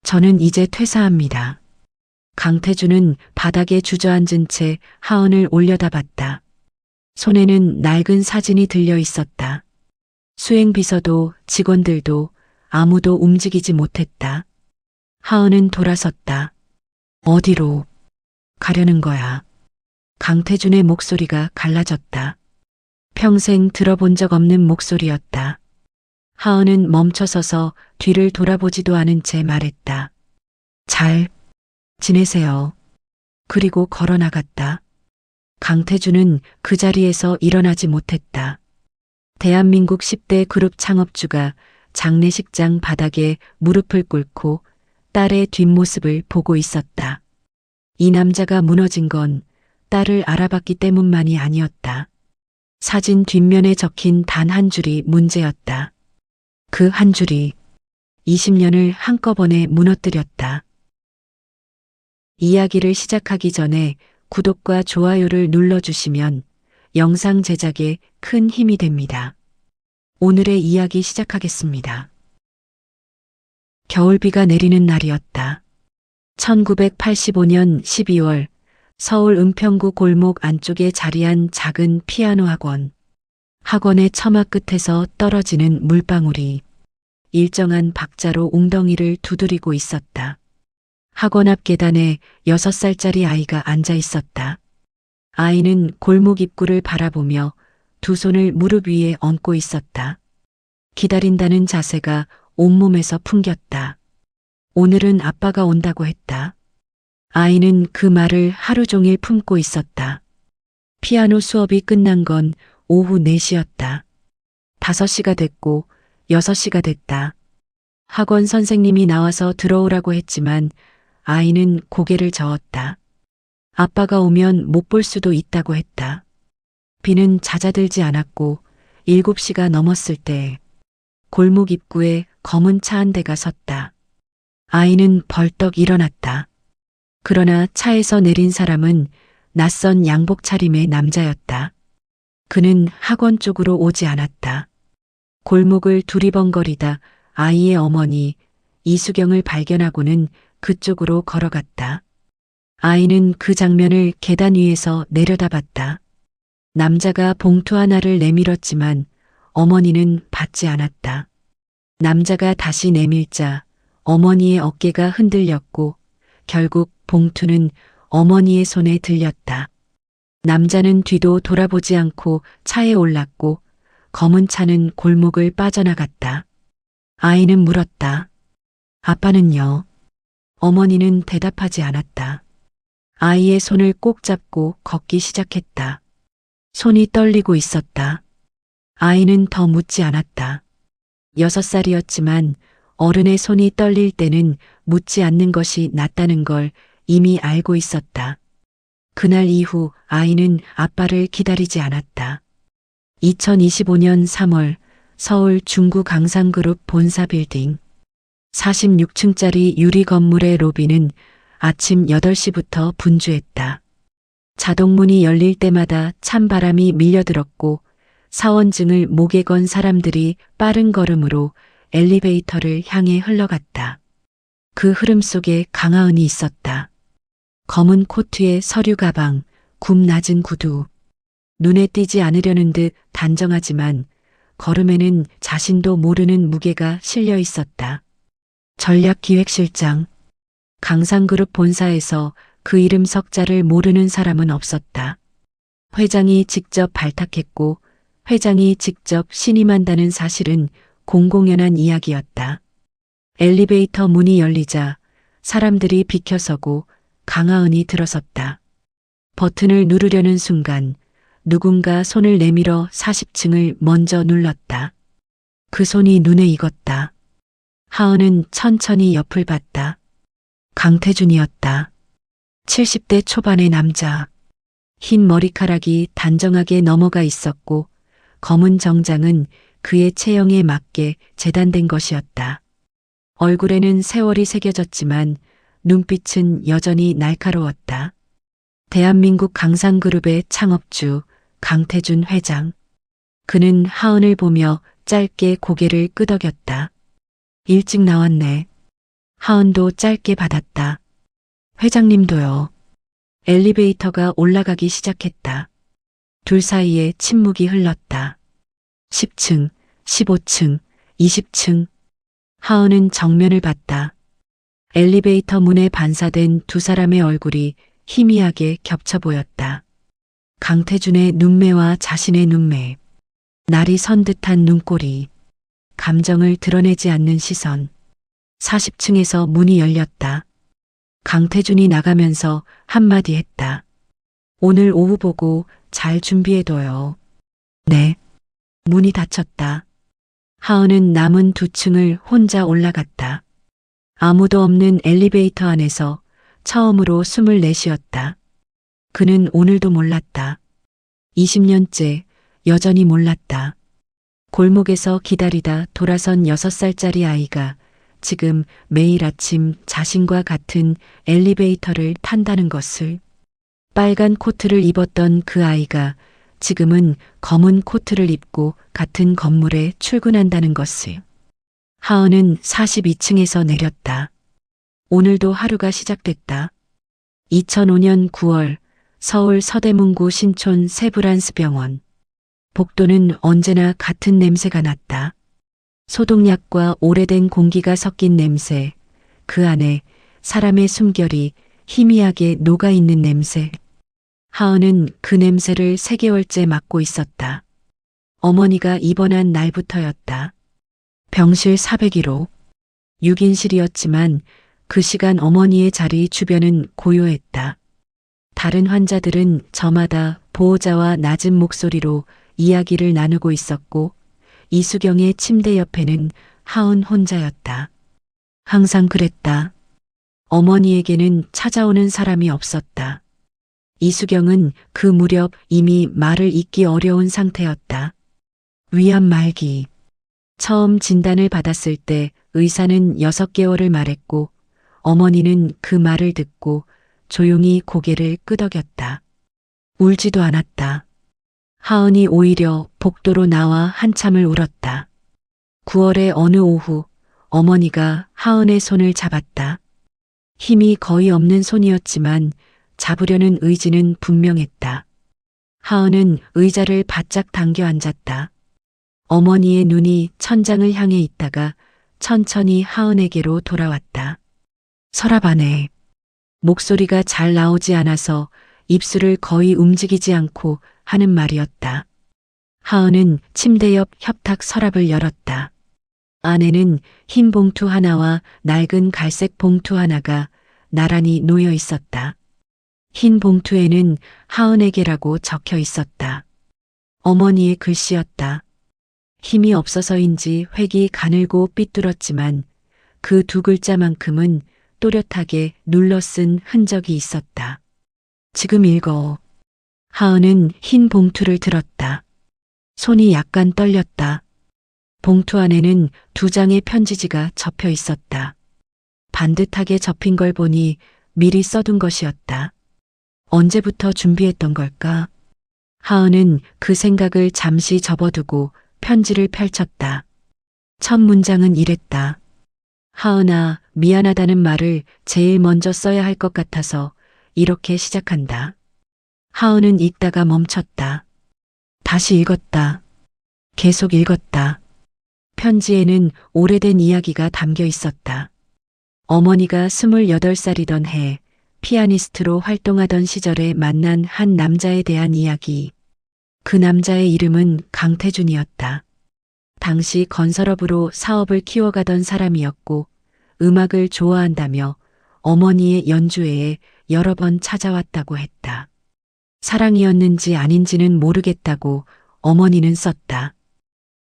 저는 이제 퇴사합니다. 강태준은 바닥에 주저앉은 채 하은을 올려다봤다. 손에는 낡은 사진이 들려 있었다. 수행비서도 직원들도 아무도 움직이지 못했다. 하은은 돌아섰다. 어디로 가려는 거야? 강태준의 목소리가 갈라졌다. 평생 들어본 적 없는 목소리였다. 하은은 멈춰서서 뒤를 돌아보지도 않은 채 말했다. 잘 지내세요. 그리고 걸어 나갔다. 강태준은 그 자리에서 일어나지 못했다. 대한민국 10대 그룹 창업주가 장례식장 바닥에 무릎을 꿇고 딸의 뒷모습을 보고 있었다. 이 남자가 무너진 건 딸을 알아봤기 때문만이 아니었다. 사진 뒷면에 적힌 단 한 줄이 문제였다. 그 한 줄이 20년을 한꺼번에 무너뜨렸다. 이야기를 시작하기 전에 구독과 좋아요를 눌러주시면 영상 제작에 큰 힘이 됩니다. 오늘의 이야기 시작하겠습니다. 겨울비가 내리는 날이었다. 1985년 12월 서울 은평구 골목 안쪽에 자리한 작은 피아노 학원. 학원의 처마 끝에서 떨어지는 물방울이 일정한 박자로 웅덩이를 두드리고 있었다. 학원 앞 계단에 6살짜리 아이가 앉아 있었다. 아이는 골목 입구를 바라보며 두 손을 무릎 위에 얹고 있었다. 기다린다는 자세가 온몸에서 풍겼다. 오늘은 아빠가 온다고 했다. 아이는 그 말을 하루 종일 품고 있었다. 피아노 수업이 끝난 건 오후 4시였다. 5시가 됐고 6시가 됐다. 학원 선생님이 나와서 들어오라고 했지만 아이는 고개를 저었다. 아빠가 오면 못 볼 수도 있다고 했다. 비는 잦아들지 않았고 7시가 넘었을 때 골목 입구에 검은 차 한 대가 섰다. 아이는 벌떡 일어났다. 그러나 차에서 내린 사람은 낯선 양복 차림의 남자였다. 그는 학원 쪽으로 오지 않았다. 골목을 두리번거리다 아이의 어머니 이수경을 발견하고는 그쪽으로 걸어갔다. 아이는 그 장면을 계단 위에서 내려다봤다. 남자가 봉투 하나를 내밀었지만 어머니는 받지 않았다. 남자가 다시 내밀자 어머니의 어깨가 흔들렸고 결국 봉투는 어머니의 손에 들렸다. 남자는 뒤도 돌아보지 않고 차에 올랐고 검은 차는 골목을 빠져나갔다. 아이는 물었다. 아빠는요? 어머니는 대답하지 않았다. 아이의 손을 꼭 잡고 걷기 시작했다. 손이 떨리고 있었다. 아이는 더 묻지 않았다. 6살이었지만 어른의 손이 떨릴 때는 묻지 않는 것이 낫다는 걸 이미 알고 있었다. 그날 이후 아이는 아빠를 기다리지 않았다. 2025년 3월 서울 중구 강상그룹 본사 빌딩 46층짜리 유리 건물의 로비는 아침 8시부터 분주했다. 자동문이 열릴 때마다 찬바람이 밀려들었고 사원증을 목에 건 사람들이 빠른 걸음으로 엘리베이터를 향해 흘러갔다. 그 흐름 속에 강하은이 있었다. 검은 코트에 서류 가방, 굽 낮은 구두. 눈에 띄지 않으려는 듯 단정하지만 걸음에는 자신도 모르는 무게가 실려 있었다. 전략기획실장. 강상그룹 본사에서 그 이름 석자를 모르는 사람은 없었다. 회장이 직접 발탁했고 회장이 직접 신임한다는 사실은 공공연한 이야기였다. 엘리베이터 문이 열리자 사람들이 비켜서고 강하은이 들어섰다. 버튼을 누르려는 순간 누군가 손을 내밀어 40층을 먼저 눌렀다. 그 손이 눈에 익었다. 하은은 천천히 옆을 봤다. 강태준이었다. 70대 초반의 남자. 흰 머리카락이 단정하게 넘어가 있었고 검은 정장은 그의 체형에 맞게 재단된 것이었다. 얼굴에는 세월이 새겨졌지만 눈빛은 여전히 날카로웠다. 대한민국 강상그룹의 창업주 강태준 회장. 그는 하은을 보며 짧게 고개를 끄덕였다. 일찍 나왔네. 하은도 짧게 받았다. 회장님도요. 엘리베이터가 올라가기 시작했다. 둘 사이에 침묵이 흘렀다. 10층, 15층, 20층. 하은은 정면을 봤다. 엘리베이터 문에 반사된 두 사람의 얼굴이 희미하게 겹쳐 보였다. 강태준의 눈매와 자신의 눈매. 날이 선 듯한 눈꼬리. 감정을 드러내지 않는 시선. 40층에서 문이 열렸다. 강태준이 나가면서 한마디 했다. 오늘 오후 보고 잘 준비해둬요. 네. 문이 닫혔다. 하은은 남은 2층을 혼자 올라갔다. 아무도 없는 엘리베이터 안에서 처음으로 숨을 내쉬었다. 그는 오늘도 몰랐다. 20년째 여전히 몰랐다. 골목에서 기다리다 돌아선 6살짜리 아이가 지금 매일 아침 자신과 같은 엘리베이터를 탄다는 것을, 빨간 코트를 입었던 그 아이가 지금은 검은 코트를 입고 같은 건물에 출근한다는 것을. 하은은 42층에서 내렸다. 오늘도 하루가 시작됐다. 2005년 9월 서울 서대문구 신촌 세브란스병원. 복도는 언제나 같은 냄새가 났다. 소독약과 오래된 공기가 섞인 냄새, 그 안에 사람의 숨결이 희미하게 녹아있는 냄새. 하은은 그 냄새를 3개월째 맡고 있었다. 어머니가 입원한 날부터였다. 병실 401호. 6인실이었지만 그 시간 어머니의 자리 주변은 고요했다. 다른 환자들은 저마다 보호자와 낮은 목소리로 이야기를 나누고 있었고, 이수경의 침대 옆에는 하은 혼자였다. 항상 그랬다. 어머니에게는 찾아오는 사람이 없었다. 이수경은 그 무렵 이미 말을 잇기 어려운 상태였다. 위암 말기. 처음 진단을 받았을 때 의사는 6개월을 말했고, 어머니는 그 말을 듣고 조용히 고개를 끄덕였다. 울지도 않았다. 하은이 오히려 복도로 나와 한참을 울었다. 9월의 어느 오후 어머니가 하은의 손을 잡았다. 힘이 거의 없는 손이었지만 잡으려는 의지는 분명했다. 하은은 의자를 바짝 당겨 앉았다. 어머니의 눈이 천장을 향해 있다가 천천히 하은에게로 돌아왔다. 서랍 안에. 목소리가 잘 나오지 않아서 입술을 거의 움직이지 않고 하는 말이었다. 하은은 침대 옆 협탁 서랍을 열었다. 안에는 흰 봉투 하나와 낡은 갈색 봉투 하나가 나란히 놓여 있었다. 흰 봉투에는 하은에게라고 적혀 있었다. 어머니의 글씨였다. 힘이 없어서인지 획이 가늘고 삐뚤었지만 그 2글자만큼은 또렷하게 눌러 쓴 흔적이 있었다. 지금 읽어. 하은은 흰 봉투를 들었다. 손이 약간 떨렸다. 봉투 안에는 2장의 편지지가 접혀 있었다. 반듯하게 접힌 걸 보니 미리 써둔 것이었다. 언제부터 준비했던 걸까? 하은은 그 생각을 잠시 접어두고 편지를 펼쳤다. 첫 문장은 이랬다. 하은아, 미안하다는 말을 제일 먼저 써야 할 것 같아서 이렇게 시작한다. 하은은 읽다가 멈췄다. 다시 읽었다. 계속 읽었다. 편지에는 오래된 이야기가 담겨 있었다. 어머니가 28살이던 해 피아니스트로 활동하던 시절에 만난 한 남자에 대한 이야기. 그 남자의 이름은 강태준이었다. 당시 건설업으로 사업을 키워가던 사람이었고 음악을 좋아한다며 어머니의 연주회에 여러 번 찾아왔다고 했다. 사랑이었는지 아닌지는 모르겠다고 어머니는 썼다.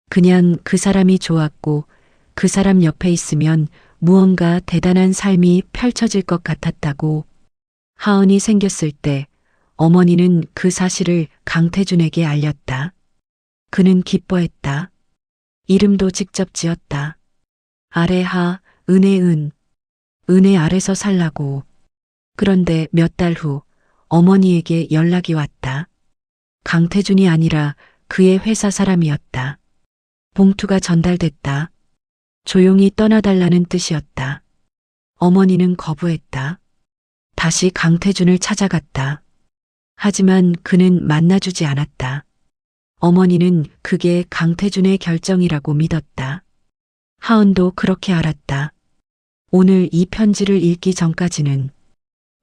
그냥 그 사람이 좋았고 그 사람 옆에 있으면 무언가 대단한 삶이 펼쳐질 것 같았다고. 하은이 생겼을 때 어머니는 그 사실을 강태준에게 알렸다. 그는 기뻐했다. 이름도 직접 지었다. 아래하, 은혜은. 은혜 아래서 살라고. 그런데 몇 달 후 어머니에게 연락이 왔다. 강태준이 아니라 그의 회사 사람이었다. 봉투가 전달됐다. 조용히 떠나달라는 뜻이었다. 어머니는 거부했다. 다시 강태준을 찾아갔다. 하지만 그는 만나주지 않았다. 어머니는 그게 강태준의 결정이라고 믿었다. 하은도 그렇게 알았다. 오늘 이 편지를 읽기 전까지는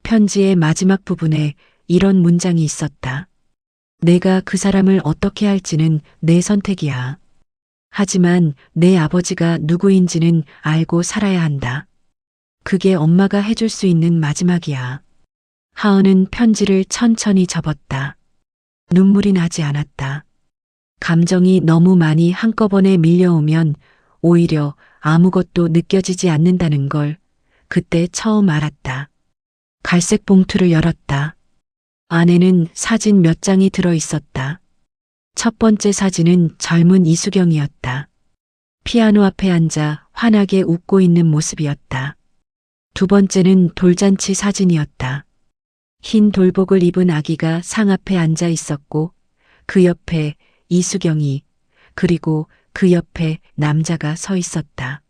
편지의 마지막 부분에 이런 문장이 있었다. 내가 그 사람을 어떻게 할지는 내 선택이야. 하지만 내 아버지가 누구인지는 알고 살아야 한다. 그게 엄마가 해줄 수 있는 마지막이야. 하은은 편지를 천천히 접었다. 눈물이 나지 않았다. 감정이 너무 많이 한꺼번에 밀려오면 오히려 아무것도 느껴지지 않는다는 걸 그때 처음 알았다. 갈색 봉투를 열었다. 안에는 사진 몇 장이 들어 있었다. 첫 번째 사진은 젊은 이수경이었다. 피아노 앞에 앉아 환하게 웃고 있는 모습이었다. 두 번째는 돌잔치 사진이었다. 흰 돌복을 입은 아기가 상 앞에 앉아 있었고 그 옆에 이수경이 그리고 그 옆에 남자가 서 있었다.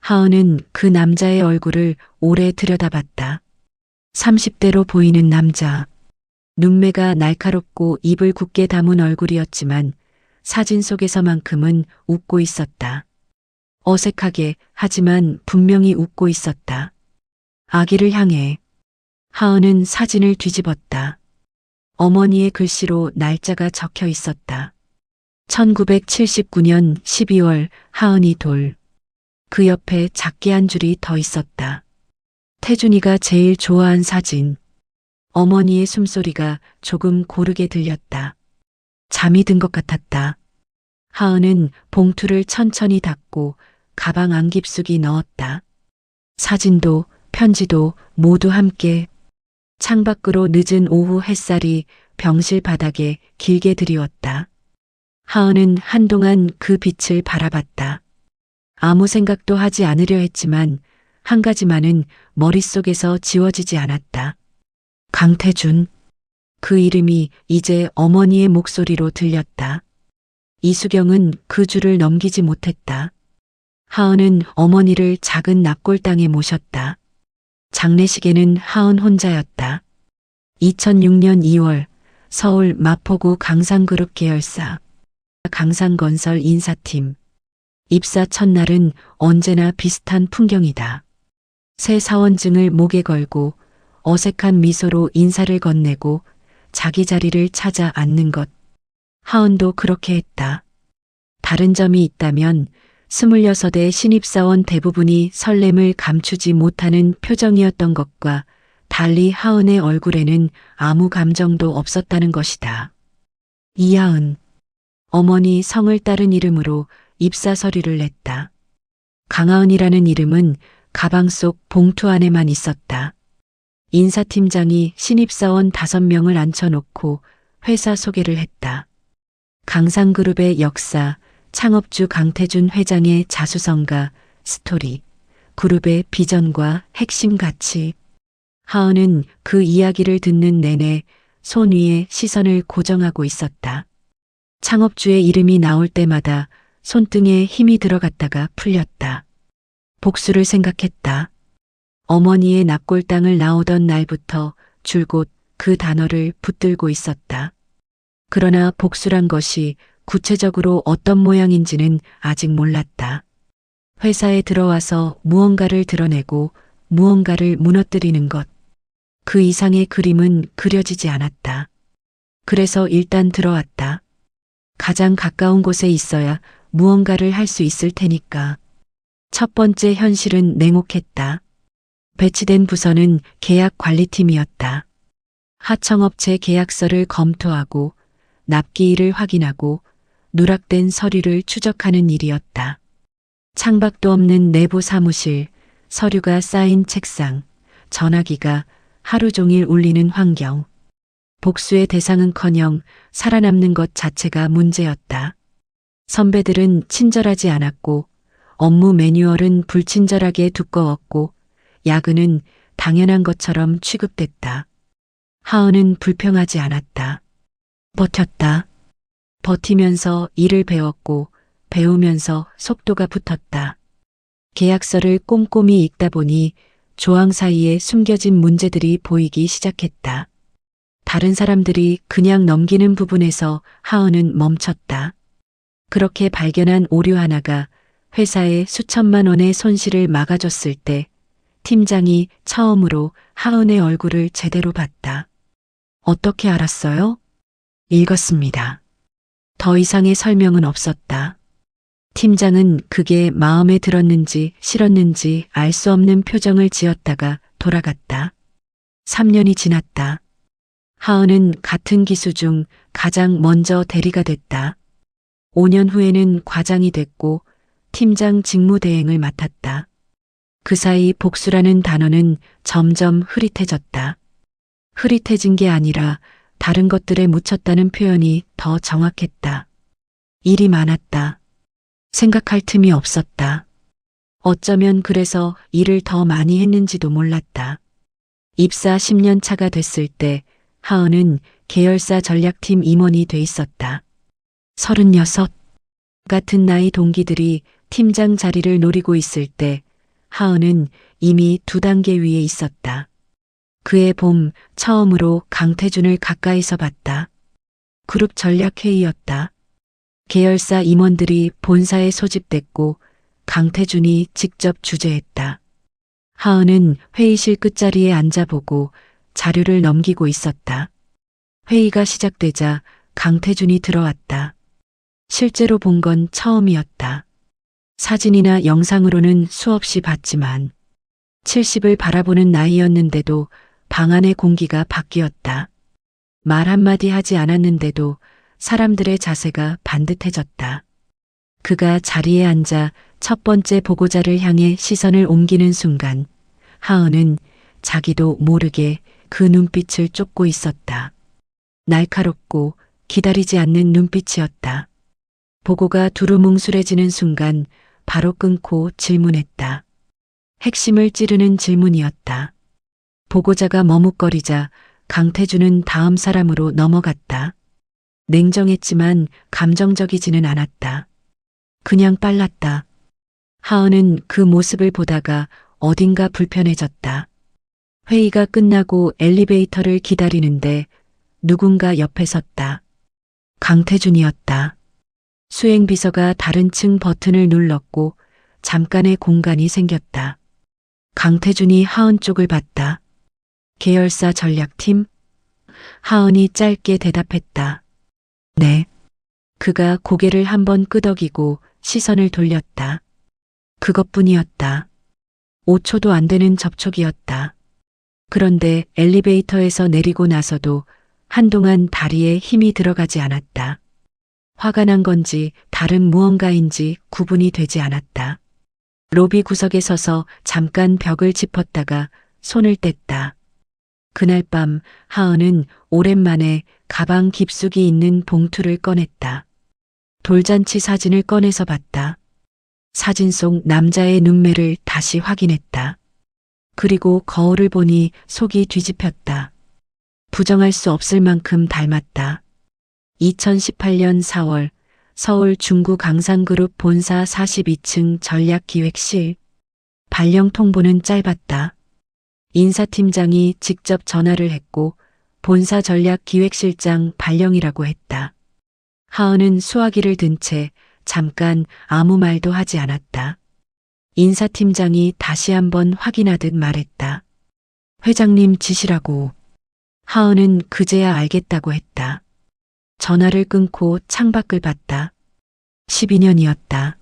하은은 그 남자의 얼굴을 오래 들여다봤다. 30대로 보이는 남자. 눈매가 날카롭고 입을 굳게 다문 얼굴이었지만 사진 속에서만큼은 웃고 있었다. 어색하게 하지만 분명히 웃고 있었다. 아기를 향해. 하은은 사진을 뒤집었다. 어머니의 글씨로 날짜가 적혀 있었다. 1979년 12월 하은이 돌. 그 옆에 작게 한 줄이 더 있었다. 태준이가 제일 좋아한 사진. 어머니의 숨소리가 조금 고르게 들렸다. 잠이 든 것 같았다. 하은은 봉투를 천천히 닫고 가방 안 깊숙이 넣었다. 사진도 편지도 모두 함께. 창밖으로 늦은 오후 햇살이 병실 바닥에 길게 드리웠다. 하은은 한동안 그 빛을 바라봤다. 아무 생각도 하지 않으려 했지만 한 가지만은 머릿속에서 지워지지 않았다. 강태준. 그 이름이 이제 어머니의 목소리로 들렸다. 이수경은 그 줄을 넘기지 못했다. 하은은 어머니를 작은 납골당에 모셨다. 장례식에는 하은 혼자였다. 2006년 2월 서울 마포구 강상그룹 계열사 강상건설 인사팀. 입사 첫날은 언제나 비슷한 풍경이다. 새 사원증을 목에 걸고 어색한 미소로 인사를 건네고 자기 자리를 찾아 앉는 것. 하은도 그렇게 했다. 다른 점이 있다면 26의 신입사원 대부분이 설렘을 감추지 못하는 표정이었던 것과 달리 하은의 얼굴에는 아무 감정도 없었다는 것이다. 이하은. 어머니 성을 따른 이름으로 입사 서류를 냈다. 강하은이라는 이름은 가방 속 봉투 안에만 있었다. 인사팀장이 신입사원 5명을 앉혀놓고 회사 소개를 했다. 강상그룹의 역사, 창업주 강태준 회장의 자수성가, 스토리, 그룹의 비전과 핵심 가치. 하은은 그 이야기를 듣는 내내 손 위에 시선을 고정하고 있었다. 창업주의 이름이 나올 때마다 손등에 힘이 들어갔다가 풀렸다. 복수를 생각했다. 어머니의 납골당을 나오던 날부터 줄곧 그 단어를 붙들고 있었다. 그러나 복수란 것이 구체적으로 어떤 모양인지는 아직 몰랐다. 회사에 들어와서 무언가를 드러내고 무언가를 무너뜨리는 것. 그 이상의 그림은 그려지지 않았다. 그래서 일단 들어왔다. 가장 가까운 곳에 있어야 무언가를 할 수 있을 테니까. 첫 번째 현실은 냉혹했다. 배치된 부서는 계약관리팀이었다. 하청업체 계약서를 검토하고 납기일을 확인하고 누락된 서류를 추적하는 일이었다. 창밖도 없는 내부 사무실, 서류가 쌓인 책상, 전화기가 하루 종일 울리는 환경. 복수의 대상은커녕 살아남는 것 자체가 문제였다. 선배들은 친절하지 않았고 업무 매뉴얼은 불친절하게 두꺼웠고 야근은 당연한 것처럼 취급됐다. 하은은 불평하지 않았다. 버텼다. 버티면서 일을 배웠고 배우면서 속도가 붙었다. 계약서를 꼼꼼히 읽다 보니 조항 사이에 숨겨진 문제들이 보이기 시작했다. 다른 사람들이 그냥 넘기는 부분에서 하은은 멈췄다. 그렇게 발견한 오류 하나가 회사에 수천만 원의 손실을 막아줬을 때 팀장이 처음으로 하은의 얼굴을 제대로 봤다. 어떻게 알았어요? 읽었습니다. 더 이상의 설명은 없었다. 팀장은 그게 마음에 들었는지 싫었는지 알 수 없는 표정을 지었다가 돌아갔다. 3년이 지났다. 하은은 같은 기수 중 가장 먼저 대리가 됐다. 5년 후에는 과장이 됐고 팀장 직무대행을 맡았다. 그 사이 복수라는 단어는 점점 흐릿해졌다. 흐릿해진 게 아니라 다른 것들에 묻혔다는 표현이 더 정확했다. 일이 많았다. 생각할 틈이 없었다. 어쩌면 그래서 일을 더 많이 했는지도 몰랐다. 입사 10년 차가 됐을 때 하은은 계열사 전략팀 임원이 돼 있었다. 36 같은 나이 동기들이 팀장 자리를 노리고 있을 때 하은은 이미 2단계 위에 있었다. 그해 봄 처음으로 강태준을 가까이서 봤다. 그룹 전략회의였다. 계열사 임원들이 본사에 소집됐고 강태준이 직접 주재했다. 하은은 회의실 끝자리에 앉아보고 자료를 넘기고 있었다. 회의가 시작되자 강태준이 들어왔다. 실제로 본 건 처음이었다. 사진이나 영상으로는 수없이 봤지만 70을 바라보는 나이였는데도 방 안의 공기가 바뀌었다. 말 한마디 하지 않았는데도 사람들의 자세가 반듯해졌다. 그가 자리에 앉아 첫 번째 보고자를 향해 시선을 옮기는 순간 하은은 자기도 모르게 그 눈빛을 쫓고 있었다. 날카롭고 기다리지 않는 눈빛이었다. 보고가 두루뭉술해지는 순간 바로 끊고 질문했다. 핵심을 찌르는 질문이었다. 보고자가 머뭇거리자 강태준은 다음 사람으로 넘어갔다. 냉정했지만 감정적이지는 않았다. 그냥 빨랐다. 하은은 그 모습을 보다가 어딘가 불편해졌다. 회의가 끝나고 엘리베이터를 기다리는데 누군가 옆에 섰다. 강태준이었다. 수행비서가 다른 층 버튼을 눌렀고 잠깐의 공간이 생겼다. 강태준이 하은 쪽을 봤다. 계열사 전략팀? 하은이 짧게 대답했다. 네. 그가 고개를 한번 끄덕이고 시선을 돌렸다. 그것뿐이었다. 5초도 안 되는 접촉이었다. 그런데 엘리베이터에서 내리고 나서도 한동안 다리에 힘이 들어가지 않았다. 화가 난 건지 다른 무언가인지 구분이 되지 않았다. 로비 구석에 서서 잠깐 벽을 짚었다가 손을 뗐다. 그날 밤 하은은 오랜만에 가방 깊숙이 있는 봉투를 꺼냈다. 돌잔치 사진을 꺼내서 봤다. 사진 속 남자의 눈매를 다시 확인했다. 그리고 거울을 보니 속이 뒤집혔다. 부정할 수 없을 만큼 닮았다. 2018년 4월 서울 중구 강산그룹 본사 42층 전략기획실. 발령 통보는 짧았다. 인사팀장이 직접 전화를 했고 본사 전략기획실장 발령이라고 했다. 하은은 수화기를 든 채 잠깐 아무 말도 하지 않았다. 인사팀장이 다시 한번 확인하듯 말했다. 회장님 지시라고. 하은은 그제야 알겠다고 했다. 전화를 끊고 창밖을 봤다. 12년이었다.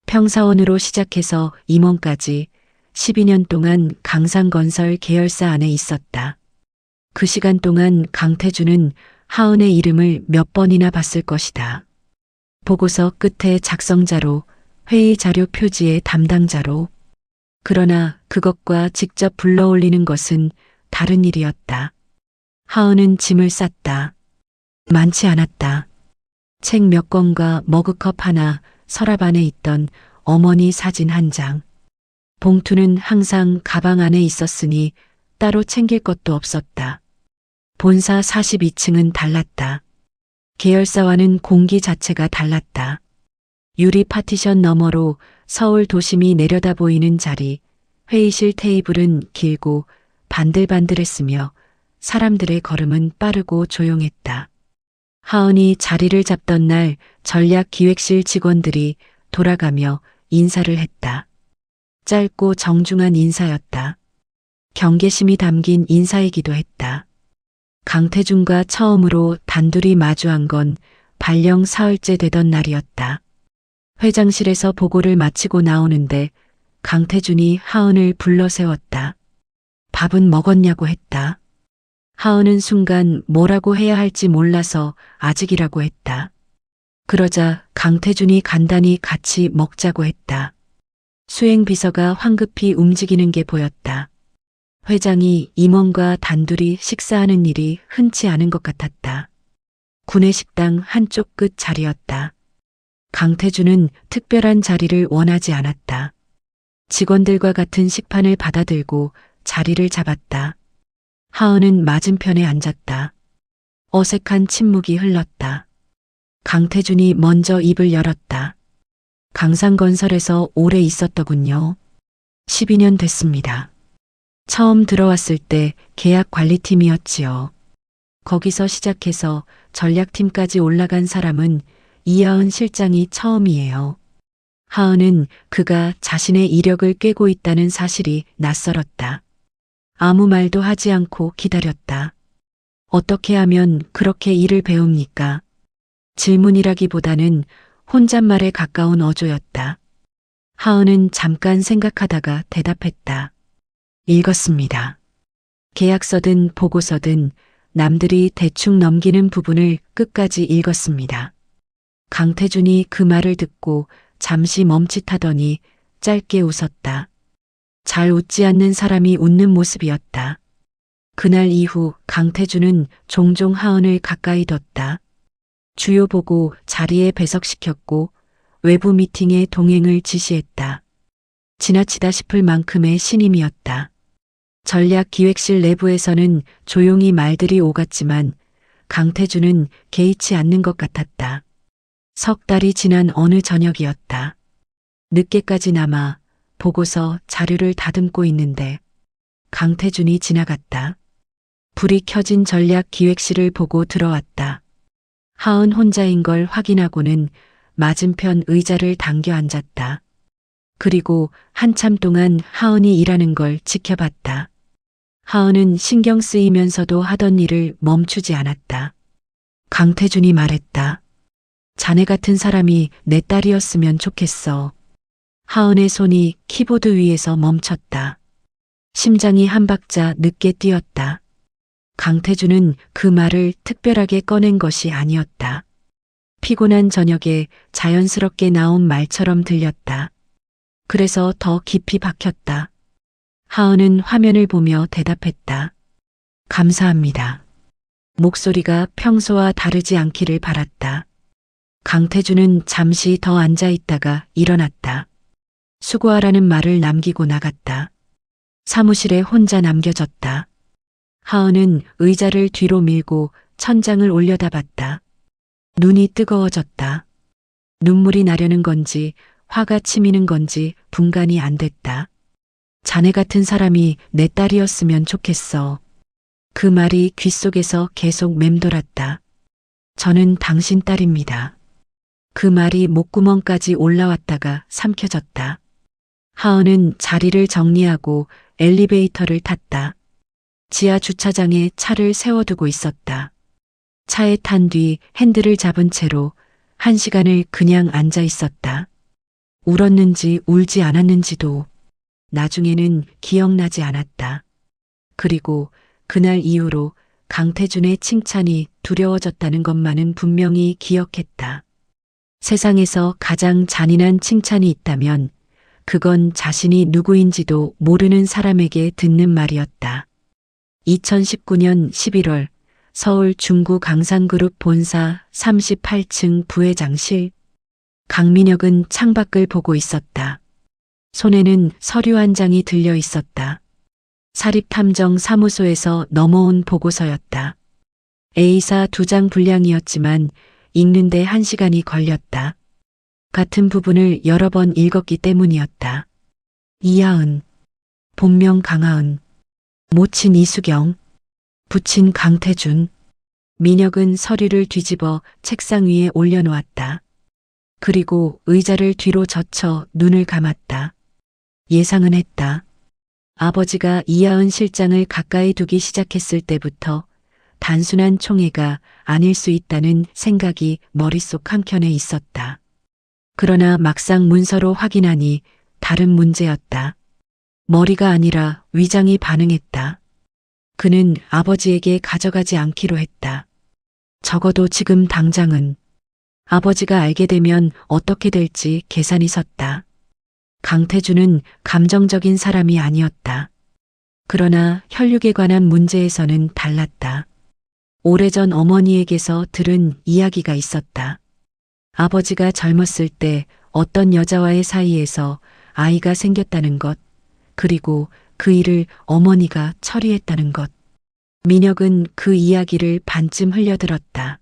평사원으로 시작해서 임원까지 12년 동안 강산건설 계열사 안에 있었다. 그 시간 동안 강태준은 하은의 이름을 몇 번이나 봤을 것이다. 보고서 끝에 작성자로, 회의 자료 표지의 담당자로. 그러나 그것과 직접 불러올리는 것은 다른 일이었다. 하은은 짐을 쌌다. 많지 않았다. 책 몇 권과 머그컵 하나, 서랍 안에 있던 어머니 사진 한 장. 봉투는 항상 가방 안에 있었으니 따로 챙길 것도 없었다. 본사 42층은 달랐다. 계열사와는 공기 자체가 달랐다. 유리 파티션 너머로 서울 도심이 내려다 보이는 자리, 회의실 테이블은 길고 반들반들했으며 사람들의 걸음은 빠르고 조용했다. 하은이 자리를 잡던 날 전략기획실 직원들이 돌아가며 인사를 했다. 짧고 정중한 인사였다. 경계심이 담긴 인사이기도 했다. 강태준과 처음으로 단둘이 마주한 건 발령 사흘째 되던 날이었다. 회장실에서 보고를 마치고 나오는데 강태준이 하은을 불러 세웠다. 밥은 먹었냐고 했다. 하은은 순간 뭐라고 해야 할지 몰라서 아직이라고 했다. 그러자 강태준이 간단히 같이 먹자고 했다. 수행비서가 황급히 움직이는 게 보였다. 회장이 임원과 단둘이 식사하는 일이 흔치 않은 것 같았다. 구내식당 한쪽 끝 자리였다. 강태준은 특별한 자리를 원하지 않았다. 직원들과 같은 식판을 받아들고 자리를 잡았다. 하은은 맞은편에 앉았다. 어색한 침묵이 흘렀다. 강태준이 먼저 입을 열었다. 강상건설에서 오래 있었더군요. 12년 됐습니다. 처음 들어왔을 때 계약관리팀이었지요. 거기서 시작해서 전략팀까지 올라간 사람은 이하은 실장이 처음이에요. 하은은 그가 자신의 이력을 꿰고 있다는 사실이 낯설었다. 아무 말도 하지 않고 기다렸다. 어떻게 하면 그렇게 일을 배웁니까? 질문이라기보다는 혼잣말에 가까운 어조였다. 하은은 잠깐 생각하다가 대답했다. 읽었습니다. 계약서든 보고서든 남들이 대충 넘기는 부분을 끝까지 읽었습니다. 강태준이 그 말을 듣고 잠시 멈칫하더니 짧게 웃었다. 잘 웃지 않는 사람이 웃는 모습이었다. 그날 이후 강태준은 종종 하은을 가까이 뒀다. 주요 보고 자리에 배석시켰고 외부 미팅에 동행을 지시했다. 지나치다 싶을 만큼의 신임이었다. 전략기획실 내부에서는 조용히 말들이 오갔지만 강태준은 개의치 않는 것 같았다. 석 달이 지난 어느 저녁이었다. 늦게까지 남아 보고서 자료를 다듬고 있는데 강태준이 지나갔다. 불이 켜진 전략기획실을 보고 들어왔다. 하은 혼자인 걸 확인하고는 맞은편 의자를 당겨 앉았다. 그리고 한참 동안 하은이 일하는 걸 지켜봤다. 하은은 신경 쓰이면서도 하던 일을 멈추지 않았다. 강태준이 말했다. 자네 같은 사람이 내 딸이었으면 좋겠어. 하은의 손이 키보드 위에서 멈췄다. 심장이 한 박자 늦게 뛰었다. 강태준은 그 말을 특별하게 꺼낸 것이 아니었다. 피곤한 저녁에 자연스럽게 나온 말처럼 들렸다. 그래서 더 깊이 박혔다. 하은은 화면을 보며 대답했다. 감사합니다. 목소리가 평소와 다르지 않기를 바랐다. 강태준은 잠시 더 앉아 있다가 일어났다. 수고하라는 말을 남기고 나갔다. 사무실에 혼자 남겨졌다. 하은은 의자를 뒤로 밀고 천장을 올려다봤다. 눈이 뜨거워졌다. 눈물이 나려는 건지 화가 치미는 건지 분간이 안 됐다. 자네 같은 사람이 내 딸이었으면 좋겠어. 그 말이 귓속에서 계속 맴돌았다. 저는 당신 딸입니다. 그 말이 목구멍까지 올라왔다가 삼켜졌다. 하은은 자리를 정리하고 엘리베이터를 탔다. 지하 주차장에 차를 세워두고 있었다. 차에 탄 뒤 핸들을 잡은 채로 1시간을 그냥 앉아 있었다. 울었는지 울지 않았는지도 나중에는 기억나지 않았다. 그리고 그날 이후로 강태준의 칭찬이 두려워졌다는 것만은 분명히 기억했다. 세상에서 가장 잔인한 칭찬이 있다면 그건 자신이 누구인지도 모르는 사람에게 듣는 말이었다. 2019년 11월 서울 중구 강산그룹 본사 38층 부회장실. 강민혁은 창밖을 보고 있었다. 손에는 서류 한 장이 들려 있었다. 사립탐정사무소에서 넘어온 보고서였다. A사 2장 분량이었지만 읽는데 1시간이 걸렸다. 같은 부분을 여러 번 읽었기 때문이었다. 이하은. 본명 강하은, 모친 이수경, 부친 강태준. 민혁은 서류를 뒤집어 책상 위에 올려놓았다. 그리고 의자를 뒤로 젖혀 눈을 감았다. 예상은 했다. 아버지가 이하은 실장을 가까이 두기 시작했을 때부터 단순한 총애가 아닐 수 있다는 생각이 머릿속 한켠에 있었다. 그러나 막상 문서로 확인하니 다른 문제였다. 머리가 아니라 위장이 반응했다. 그는 아버지에게 가져가지 않기로 했다. 적어도 지금 당장은. 아버지가 알게 되면 어떻게 될지 계산이 섰다. 강태준은 감정적인 사람이 아니었다. 그러나 혈육에 관한 문제에서는 달랐다. 오래전 어머니에게서 들은 이야기가 있었다. 아버지가 젊었을 때 어떤 여자와의 사이에서 아이가 생겼다는 것, 그리고 그 일을 어머니가 처리했다는 것. 민혁은 그 이야기를 반쯤 흘려들었다.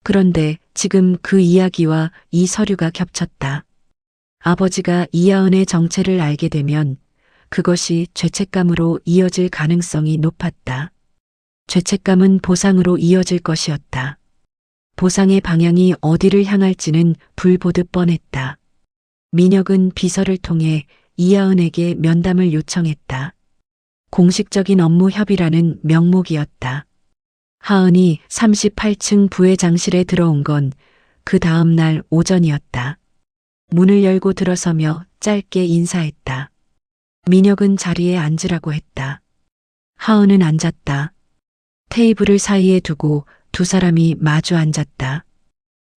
그런데 지금 그 이야기와 이 서류가 겹쳤다. 아버지가 이하은의 정체를 알게 되면 그것이 죄책감으로 이어질 가능성이 높았다. 죄책감은 보상으로 이어질 것이었다. 보상의 방향이 어디를 향할지는 불보듯 뻔했다. 민혁은 비서를 통해 이하은에게 면담을 요청했다. 공식적인 업무 협의라는 명목이었다. 하은이 38층 부회장실에 들어온 건 그 다음 날 오전이었다. 문을 열고 들어서며 짧게 인사했다. 민혁은 자리에 앉으라고 했다. 하은은 앉았다. 테이블을 사이에 두고 두 사람이 마주 앉았다.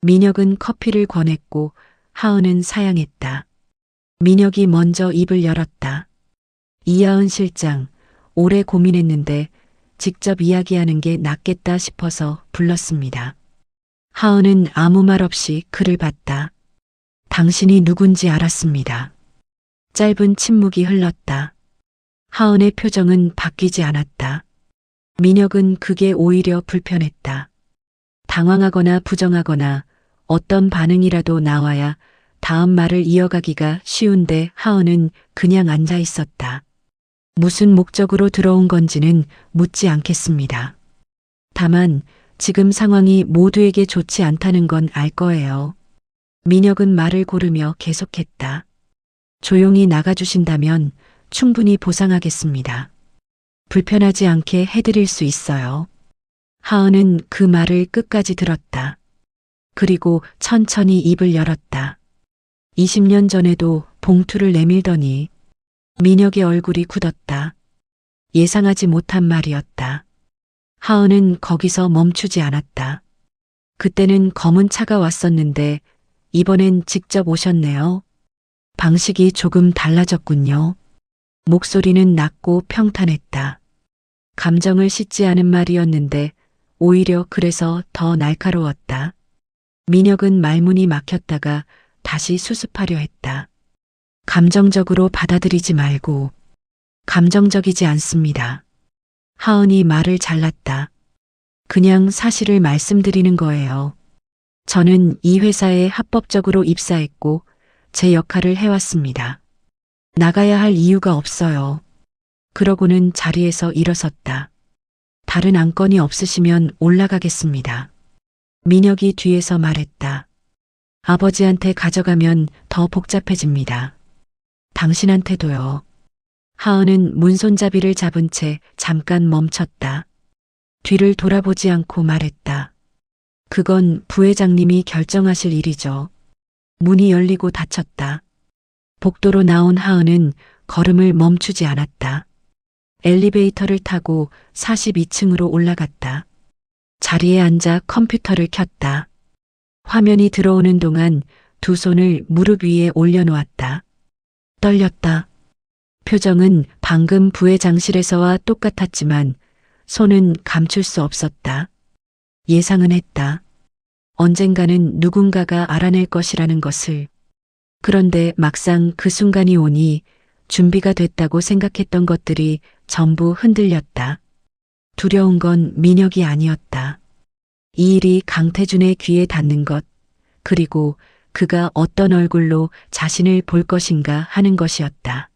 민혁은 커피를 권했고 하은은 사양했다. 민혁이 먼저 입을 열었다. 이하은 실장, 오래 고민했는데 직접 이야기하는 게 낫겠다 싶어서 불렀습니다. 하은은 아무 말 없이 그를 봤다. 당신이 누군지 알았습니다. 짧은 침묵이 흘렀다. 하은의 표정은 바뀌지 않았다. 민혁은 그게 오히려 불편했다. 당황하거나 부정하거나 어떤 반응이라도 나와야 다음 말을 이어가기가 쉬운데 하은은 그냥 앉아 있었다. 무슨 목적으로 들어온 건지는 묻지 않겠습니다. 다만 지금 상황이 모두에게 좋지 않다는 건 알 거예요. 민혁은 말을 고르며 계속했다. 조용히 나가주신다면 충분히 보상하겠습니다. 불편하지 않게 해드릴 수 있어요. 하은은 그 말을 끝까지 들었다. 그리고 천천히 입을 열었다. 20년 전에도 봉투를 내밀더니. 민혁의 얼굴이 굳었다. 예상하지 못한 말이었다. 하은은 거기서 멈추지 않았다. 그때는 검은 차가 왔었는데 이번엔 직접 오셨네요. 방식이 조금 달라졌군요. 목소리는 낮고 평탄했다. 감정을 씻지 않은 말이었는데 오히려 그래서 더 날카로웠다. 민혁은 말문이 막혔다가 다시 수습하려 했다. 감정적으로 받아들이지 말고. 감정적이지 않습니다. 하은이 말을 잘랐다. 그냥 사실을 말씀드리는 거예요. 저는 이 회사에 합법적으로 입사했고 제 역할을 해왔습니다. 나가야 할 이유가 없어요. 그러고는 자리에서 일어섰다. 다른 안건이 없으시면 올라가겠습니다. 민혁이 뒤에서 말했다. 아버지한테 가져가면 더 복잡해집니다. 당신한테도요. 하은은 문손잡이를 잡은 채 잠깐 멈췄다. 뒤를 돌아보지 않고 말했다. 그건 부회장님이 결정하실 일이죠. 문이 열리고 닫혔다. 복도로 나온 하은은 걸음을 멈추지 않았다. 엘리베이터를 타고 42층으로 올라갔다. 자리에 앉아 컴퓨터를 켰다. 화면이 들어오는 동안 두 손을 무릎 위에 올려놓았다. 떨렸다. 표정은 방금 부회장실에서와 똑같았지만 손은 감출 수 없었다. 예상은 했다. 언젠가는 누군가가 알아낼 것이라는 것을. 그런데 막상 그 순간이 오니 준비가 됐다고 생각했던 것들이 전부 흔들렸다. 두려운 건 민혁이 아니었다. 이 일이 강태준의 귀에 닿는 것, 그리고 그가 어떤 얼굴로 자신을 볼 것인가 하는 것이었다.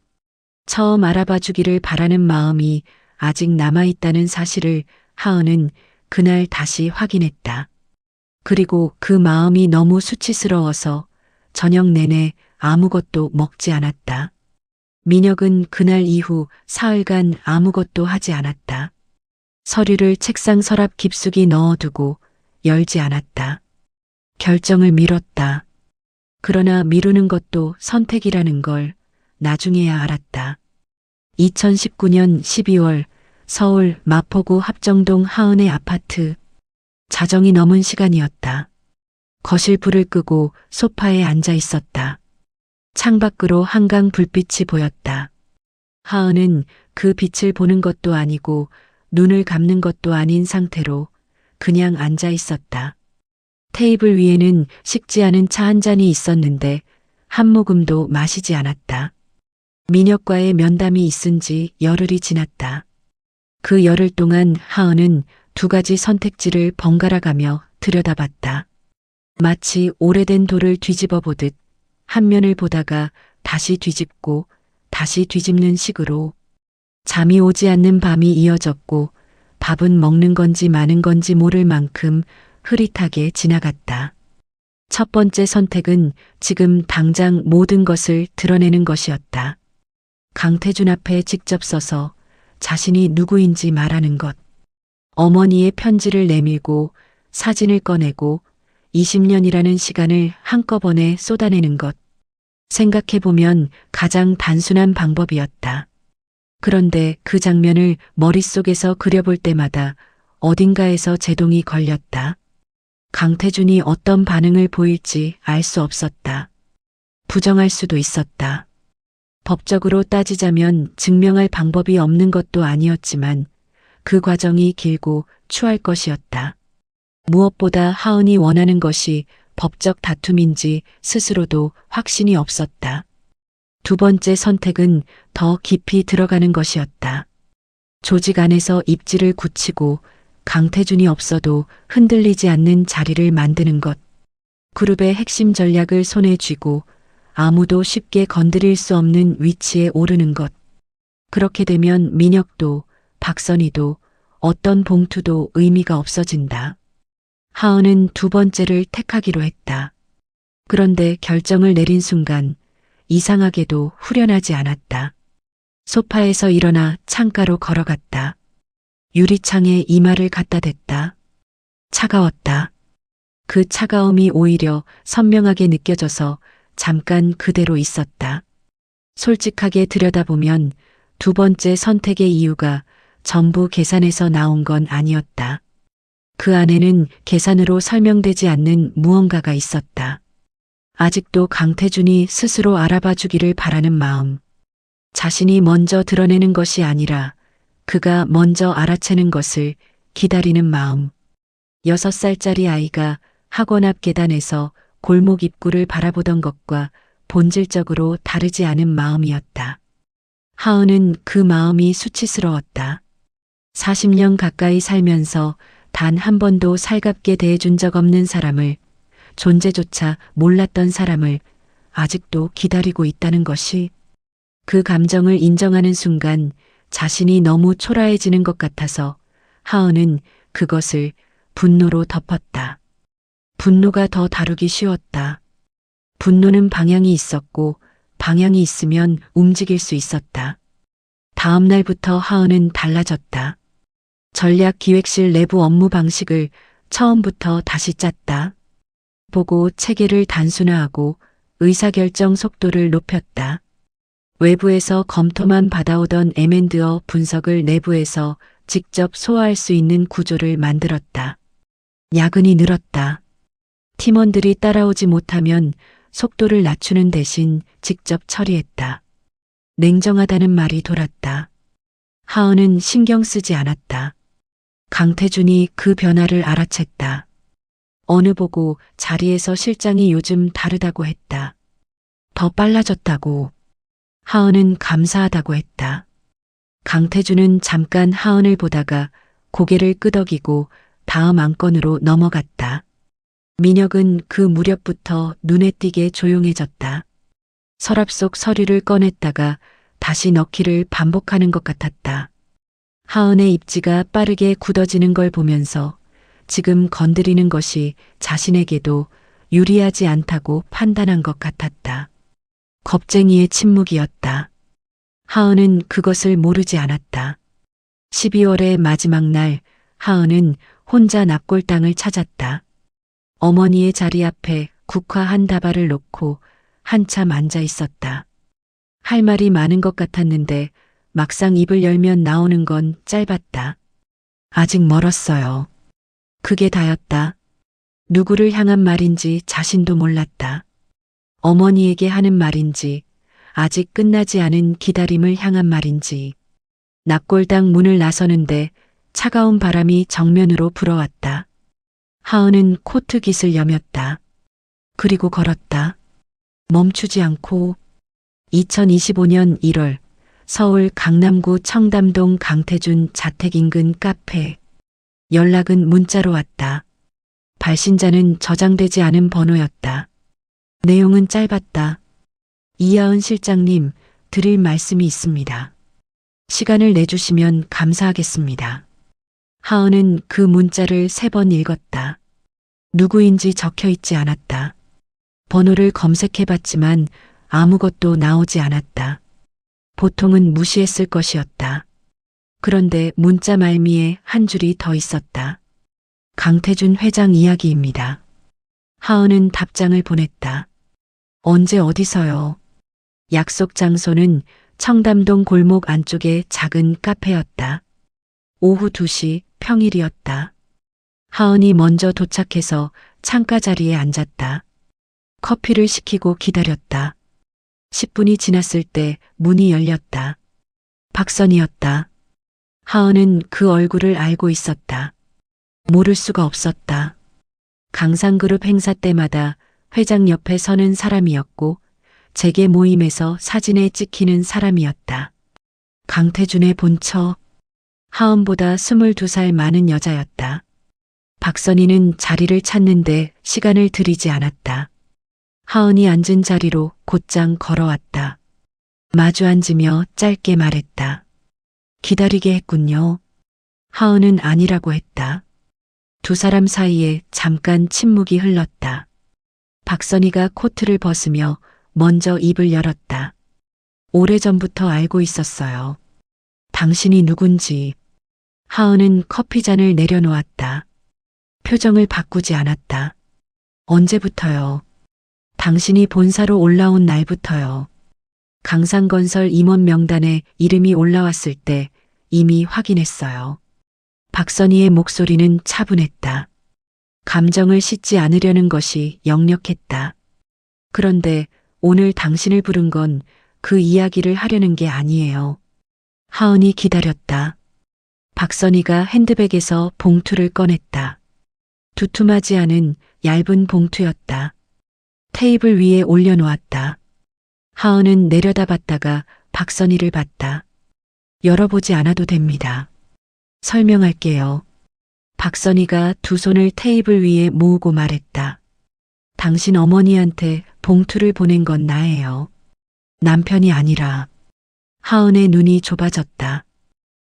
처음 알아봐 주기를 바라는 마음이 아직 남아있다는 사실을 하은은 그날 다시 확인했다. 그리고 그 마음이 너무 수치스러워서 저녁 내내 아무것도 먹지 않았다. 민혁은 그날 이후 사흘간 아무것도 하지 않았다. 서류를 책상 서랍 깊숙이 넣어두고 열지 않았다. 결정을 미뤘다. 그러나 미루는 것도 선택이라는 걸 나중에야 알았다. 2019년 12월 서울 마포구 합정동 하은의 아파트. 자정이 넘은 시간이었다. 거실 불을 끄고 소파에 앉아 있었다. 창밖으로 한강 불빛이 보였다. 하은은 그 빛을 보는 것도 아니고 눈을 감는 것도 아닌 상태로 그냥 앉아 있었다. 테이블 위에는 식지 않은 차 한 잔이 있었는데 한 모금도 마시지 않았다. 민혁과의 면담이 있은 지 열흘이 지났다. 그 열흘 동안 하은은 두 가지 선택지를 번갈아 가며 들여다봤다. 마치 오래된 돌을 뒤집어 보듯 한 면을 보다가 다시 뒤집고 다시 뒤집는 식으로 잠이 오지 않는 밤이 이어졌고 밥은 먹는 건지 마는 건지 모를 만큼 흐릿하게 지나갔다. 첫 번째 선택은 지금 당장 모든 것을 드러내는 것이었다. 강태준 앞에 직접 서서 자신이 누구인지 말하는 것. 어머니의 편지를 내밀고 사진을 꺼내고 20년이라는 시간을 한꺼번에 쏟아내는 것. 생각해보면 가장 단순한 방법이었다. 그런데 그 장면을 머릿속에서 그려볼 때마다 어딘가에서 제동이 걸렸다. 강태준이 어떤 반응을 보일지 알 수 없었다. 부정할 수도 있었다. 법적으로 따지자면 증명할 방법이 없는 것도 아니었지만 그 과정이 길고 추할 것이었다. 무엇보다 하은이 원하는 것이 법적 다툼인지 스스로도 확신이 없었다. 두 번째 선택은 더 깊이 들어가는 것이었다. 조직 안에서 입지를 굳히고 강태준이 없어도 흔들리지 않는 자리를 만드는 것. 그룹의 핵심 전략을 손에 쥐고 아무도 쉽게 건드릴 수 없는 위치에 오르는 것. 그렇게 되면 민혁도 박선희도 어떤 봉투도 의미가 없어진다. 하은은 두 번째를 택하기로 했다. 그런데 결정을 내린 순간 이상하게도 후련하지 않았다. 소파에서 일어나 창가로 걸어갔다. 유리창에 이마를 갖다 댔다. 차가웠다. 그 차가움이 오히려 선명하게 느껴져서 잠깐 그대로 있었다. 솔직하게 들여다보면 두 번째 선택의 이유가 전부 계산에서 나온 건 아니었다. 그 안에는 계산으로 설명되지 않는 무언가가 있었다. 아직도 강태준이 스스로 알아봐 주기를 바라는 마음. 자신이 먼저 드러내는 것이 아니라 그가 먼저 알아채는 것을 기다리는 마음. 6살짜리 아이가 학원 앞 계단에서 골목 입구를 바라보던 것과 본질적으로 다르지 않은 마음이었다. 하은은 그 마음이 수치스러웠다. 40년 가까이 살면서 단 한 번도 살갑게 대해준 적 없는 사람을, 존재조차 몰랐던 사람을 아직도 기다리고 있다는 것이, 그 감정을 인정하는 순간 자신이 너무 초라해지는 것 같아서 하은은 그것을 분노로 덮었다. 분노가 더 다루기 쉬웠다. 분노는 방향이 있었고 방향이 있으면 움직일 수 있었다. 다음 날부터 하은은 달라졌다. 전략기획실 내부 업무 방식을 처음부터 다시 짰다. 보고 체계를 단순화하고 의사결정 속도를 높였다. 외부에서 검토만 받아오던 M&A 분석을 내부에서 직접 소화할 수 있는 구조를 만들었다. 야근이 늘었다. 팀원들이 따라오지 못하면 속도를 낮추는 대신 직접 처리했다. 냉정하다는 말이 돌았다. 하은은 신경 쓰지 않았다. 강태준이 그 변화를 알아챘다. 어느 보고 자리에서 실장이 요즘 다르다고 했다. 더 빨라졌다고. 하은은 감사하다고 했다. 강태준은 잠깐 하은을 보다가 고개를 끄덕이고 다음 안건으로 넘어갔다. 민혁은 그 무렵부터 눈에 띄게 조용해졌다. 서랍 속 서류를 꺼냈다가 다시 넣기를 반복하는 것 같았다. 하은의 입지가 빠르게 굳어지는 걸 보면서 지금 건드리는 것이 자신에게도 유리하지 않다고 판단한 것 같았다. 겁쟁이의 침묵이었다. 하은은 그것을 모르지 않았다. 12월의 마지막 날, 하은은 혼자 납골당을 찾았다. 어머니의 자리 앞에 국화 한 다발을 놓고 한참 앉아 있었다. 할 말이 많은 것 같았는데 막상 입을 열면 나오는 건 짧았다. 아직 멀었어요. 그게 다였다. 누구를 향한 말인지 자신도 몰랐다. 어머니에게 하는 말인지, 아직 끝나지 않은 기다림을 향한 말인지. 납골당 문을 나서는데 차가운 바람이 정면으로 불어왔다. 하은은 코트 깃을 여몄다. 그리고 걸었다. 멈추지 않고. 2025년 1월 서울 강남구 청담동 강태준 자택 인근 카페. 연락은 문자로 왔다. 발신자는 저장되지 않은 번호였다. 내용은 짧았다. 이하은 실장님, 드릴 말씀이 있습니다. 시간을 내주시면 감사하겠습니다. 하은은 그 문자를 3번 읽었다. 누구인지 적혀 있지 않았다. 번호를 검색해봤지만 아무것도 나오지 않았다. 보통은 무시했을 것이었다. 그런데 문자 말미에 한 줄이 더 있었다. 강태준 회장 이야기입니다. 하은은 답장을 보냈다. 언제 어디서요? 약속 장소는 청담동 골목 안쪽의 작은 카페였다. 오후 2시 평일이었다. 하은이 먼저 도착해서 창가 자리에 앉았다. 커피를 시키고 기다렸다. 10분이 지났을 때 문이 열렸다. 박선이었다. 하은은 그 얼굴을 알고 있었다. 모를 수가 없었다. 강상그룹 행사 때마다 회장 옆에 서는 사람이었고 재계 모임에서 사진에 찍히는 사람이었다. 강태준의 본처. 하은보다 22살 많은 여자였다. 박선희는 자리를 찾는데 시간을 들이지 않았다. 하은이 앉은 자리로 곧장 걸어왔다. 마주 앉으며 짧게 말했다. 기다리게 했군요. 하은은 아니라고 했다. 두 사람 사이에 잠깐 침묵이 흘렀다. 박선희가 코트를 벗으며 먼저 입을 열었다. 오래전부터 알고 있었어요. 당신이 누군지. 하은은 커피잔을 내려놓았다. 표정을 바꾸지 않았다. 언제부터요? 당신이 본사로 올라온 날부터요. 강상건설 임원 명단에 이름이 올라왔을 때 이미 확인했어요. 박선희의 목소리는 차분했다. 감정을 씻지 않으려는 것이 역력했다. 그런데 오늘 당신을 부른 건 그 이야기를 하려는 게 아니에요. 하은이 기다렸다. 박선희가 핸드백에서 봉투를 꺼냈다. 두툼하지 않은 얇은 봉투였다. 테이블 위에 올려놓았다. 하은은 내려다봤다가 박선희를 봤다. 열어보지 않아도 됩니다. 설명할게요. 박선희가 두 손을 테이블 위에 모으고 말했다. 당신 어머니한테 봉투를 보낸 건 나예요. 남편이 아니라. 하은의 눈이 좁아졌다.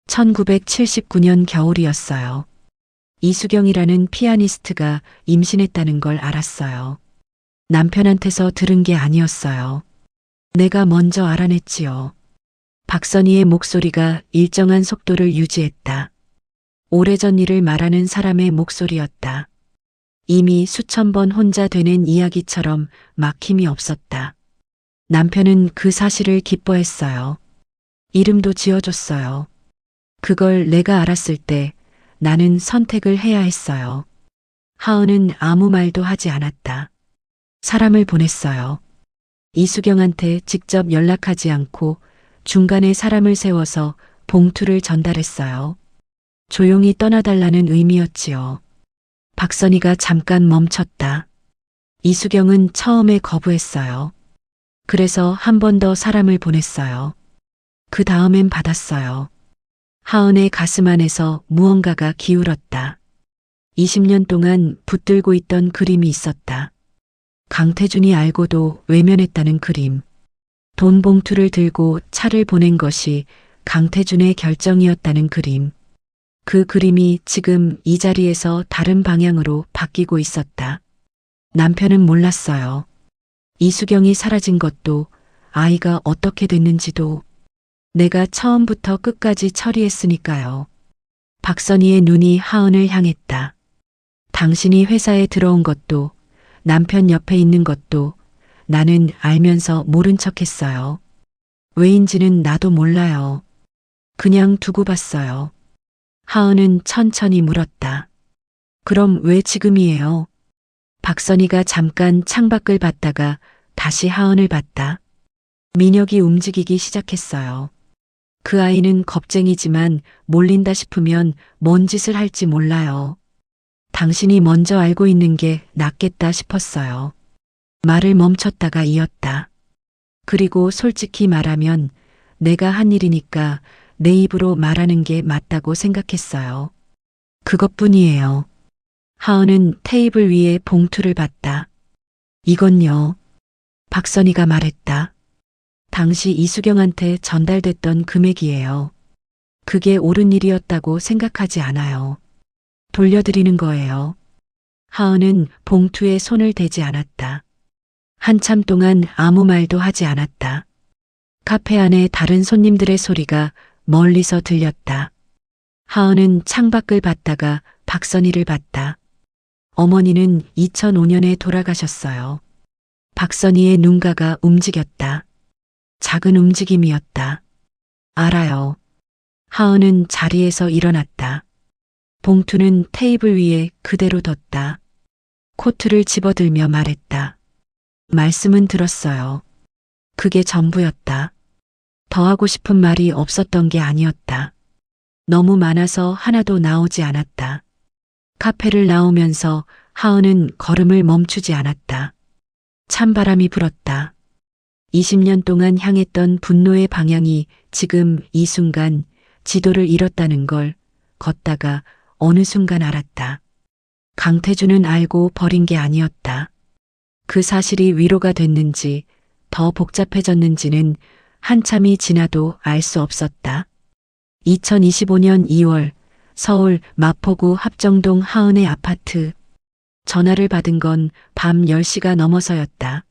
1979년 겨울이었어요. 이수경이라는 피아니스트가 임신했다는 걸 알았어요. 남편한테서 들은 게 아니었어요. 내가 먼저 알아냈지요. 박선희의 목소리가 일정한 속도를 유지했다. 오래전 일을 말하는 사람의 목소리였다. 이미 수천 번 혼자 되는 이야기처럼 막힘이 없었다. 남편은 그 사실을 기뻐했어요. 이름도 지어줬어요. 그걸 내가 알았을 때 나는 선택을 해야 했어요. 하은은 아무 말도 하지 않았다. 사람을 보냈어요. 이수경한테 직접 연락하지 않고 중간에 사람을 세워서 봉투를 전달했어요. 조용히 떠나달라는 의미였지요. 박선희가 잠깐 멈췄다. 이수경은 처음에 거부했어요. 그래서 한 번 더 사람을 보냈어요. 그 다음엔 받았어요. 하은의 가슴 안에서 무언가가 기울었다. 20년 동안 붙들고 있던 그림이 있었다. 강태준이 알고도 외면했다는 그림. 돈 봉투를 들고 차를 보낸 것이 강태준의 결정이었다는 그림. 그 그림이 지금 이 자리에서 다른 방향으로 바뀌고 있었다. 남편은 몰랐어요. 이수경이 사라진 것도, 아이가 어떻게 됐는지도 내가 처음부터 끝까지 처리했으니까요. 박선희의 눈이 하은을 향했다. 당신이 회사에 들어온 것도, 남편 옆에 있는 것도 나는 알면서 모른 척 했어요. 왜인지는 나도 몰라요. 그냥 두고 봤어요. 하은은 천천히 물었다. 그럼 왜 지금이에요? 박선희가 잠깐 창밖을 봤다가 다시 하은을 봤다. 민혁이 움직이기 시작했어요. 그 아이는 겁쟁이지만 몰린다 싶으면 뭔 짓을 할지 몰라요. 당신이 먼저 알고 있는 게 낫겠다 싶었어요. 말을 멈췄다가 이었다. 그리고 솔직히 말하면 내가 한 일이니까 내 입으로 말하는 게 맞다고 생각했어요. 그것뿐이에요. 하은은 테이블 위에 봉투를 봤다. 이건요. 박선희가 말했다. 당시 이수경한테 전달됐던 금액이에요. 그게 옳은 일이었다고 생각하지 않아요. 돌려드리는 거예요. 하은은 봉투에 손을 대지 않았다. 한참 동안 아무 말도 하지 않았다. 카페 안에 다른 손님들의 소리가 멀리서 들렸다. 하은은 창밖을 봤다가 박선희를 봤다. 어머니는 2005년에 돌아가셨어요. 박선희의 눈가가 움직였다. 작은 움직임이었다. 알아요. 하은은 자리에서 일어났다. 봉투는 테이블 위에 그대로 뒀다. 코트를 집어들며 말했다. 말씀은 들었어요. 그게 전부였다. 더 하고 싶은 말이 없었던 게 아니었다. 너무 많아서 하나도 나오지 않았다. 카페를 나오면서 하은은 걸음을 멈추지 않았다. 찬바람이 불었다. 20년 동안 향했던 분노의 방향이 지금 이 순간 지도를 잃었다는 걸 걷다가 어느 순간 알았다. 강태준은 알고 버린 게 아니었다. 그 사실이 위로가 됐는지 더 복잡해졌는지는 한참이 지나도 알 수 없었다. 2025년 2월 서울 마포구 합정동 하은의 아파트. 전화를 받은 건 밤 10시가 넘어서였다.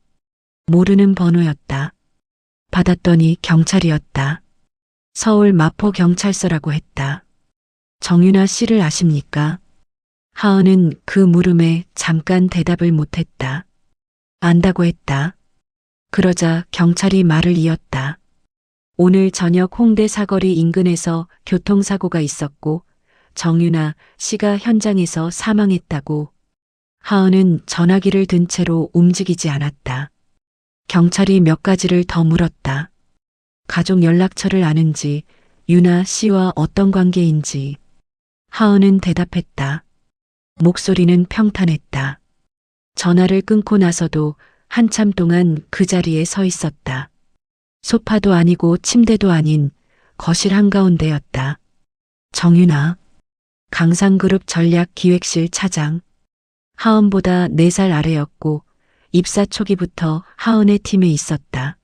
모르는 번호였다. 받았더니 경찰이었다. 서울 마포경찰서라고 했다. 정윤아 씨를 아십니까? 하은은 그 물음에 잠깐 대답을 못했다. 안다고 했다. 그러자 경찰이 말을 이었다. 오늘 저녁 홍대 사거리 인근에서 교통사고가 있었고 정윤아 씨가 현장에서 사망했다고. 하은은 전화기를 든 채로 움직이지 않았다. 경찰이 몇 가지를 더 물었다. 가족 연락처를 아는지, 윤아 씨와 어떤 관계인지. 하은은 대답했다. 목소리는 평탄했다. 전화를 끊고 나서도 한참 동안 그 자리에 서 있었다. 소파도 아니고 침대도 아닌 거실 한가운데였다. 정윤아, 강상그룹 전략기획실 차장. 하은보다 4살 아래였고 입사 초기부터 하은의 팀에 있었다.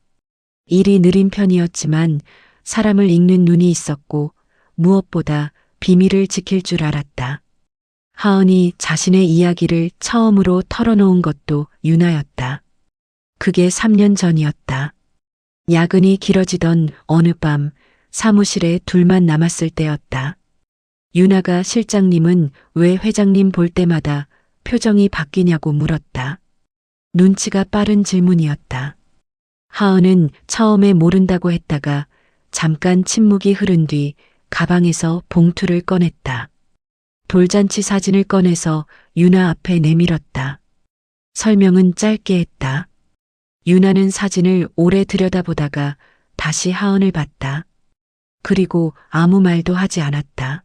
일이 느린 편이었지만 사람을 읽는 눈이 있었고 무엇보다 비밀을 지킬 줄 알았다. 하은이 자신의 이야기를 처음으로 털어놓은 것도 윤아였다. 그게 3년 전이었다. 야근이 길어지던 어느 밤 사무실에 둘만 남았을 때였다. 윤아가 실장님은 왜 회장님 볼 때마다 표정이 바뀌냐고 물었다. 눈치가 빠른 질문이었다. 하은은 처음에 모른다고 했다가 잠깐 침묵이 흐른 뒤 가방에서 봉투를 꺼냈다. 돌잔치 사진을 꺼내서 윤아 앞에 내밀었다. 설명은 짧게 했다. 윤아는 사진을 오래 들여다보다가 다시 하은을 봤다. 그리고 아무 말도 하지 않았다.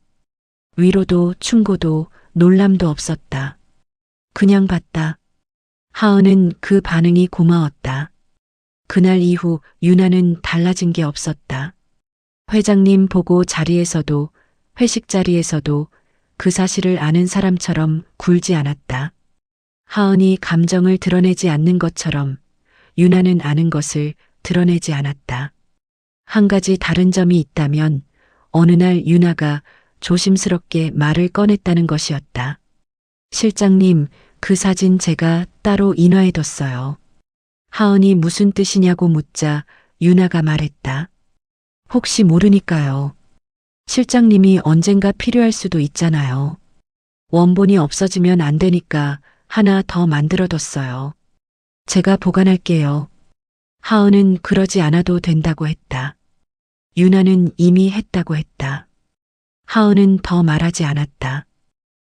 위로도 충고도 놀람도 없었다. 그냥 봤다. 하은은 그 반응이 고마웠다. 그날 이후 윤아는 달라진 게 없었다. 회장님 보고 자리에서도 회식 자리에서도 그 사실을 아는 사람처럼 굴지 않았다. 하은이 감정을 드러내지 않는 것처럼 윤아는 아는 것을 드러내지 않았다. 한 가지 다른 점이 있다면 어느 날 유나가 조심스럽게 말을 꺼냈다는 것이었다. 실장님, 그 사진 제가 따로 인화해뒀어요. 하은이 무슨 뜻이냐고 묻자 유나가 말했다. 혹시 모르니까요. 실장님이 언젠가 필요할 수도 있잖아요. 원본이 없어지면 안 되니까 하나 더 만들어뒀어요. 제가 보관할게요. 하은은 그러지 않아도 된다고 했다. 유나는 이미 했다고 했다. 하은은 더 말하지 않았다.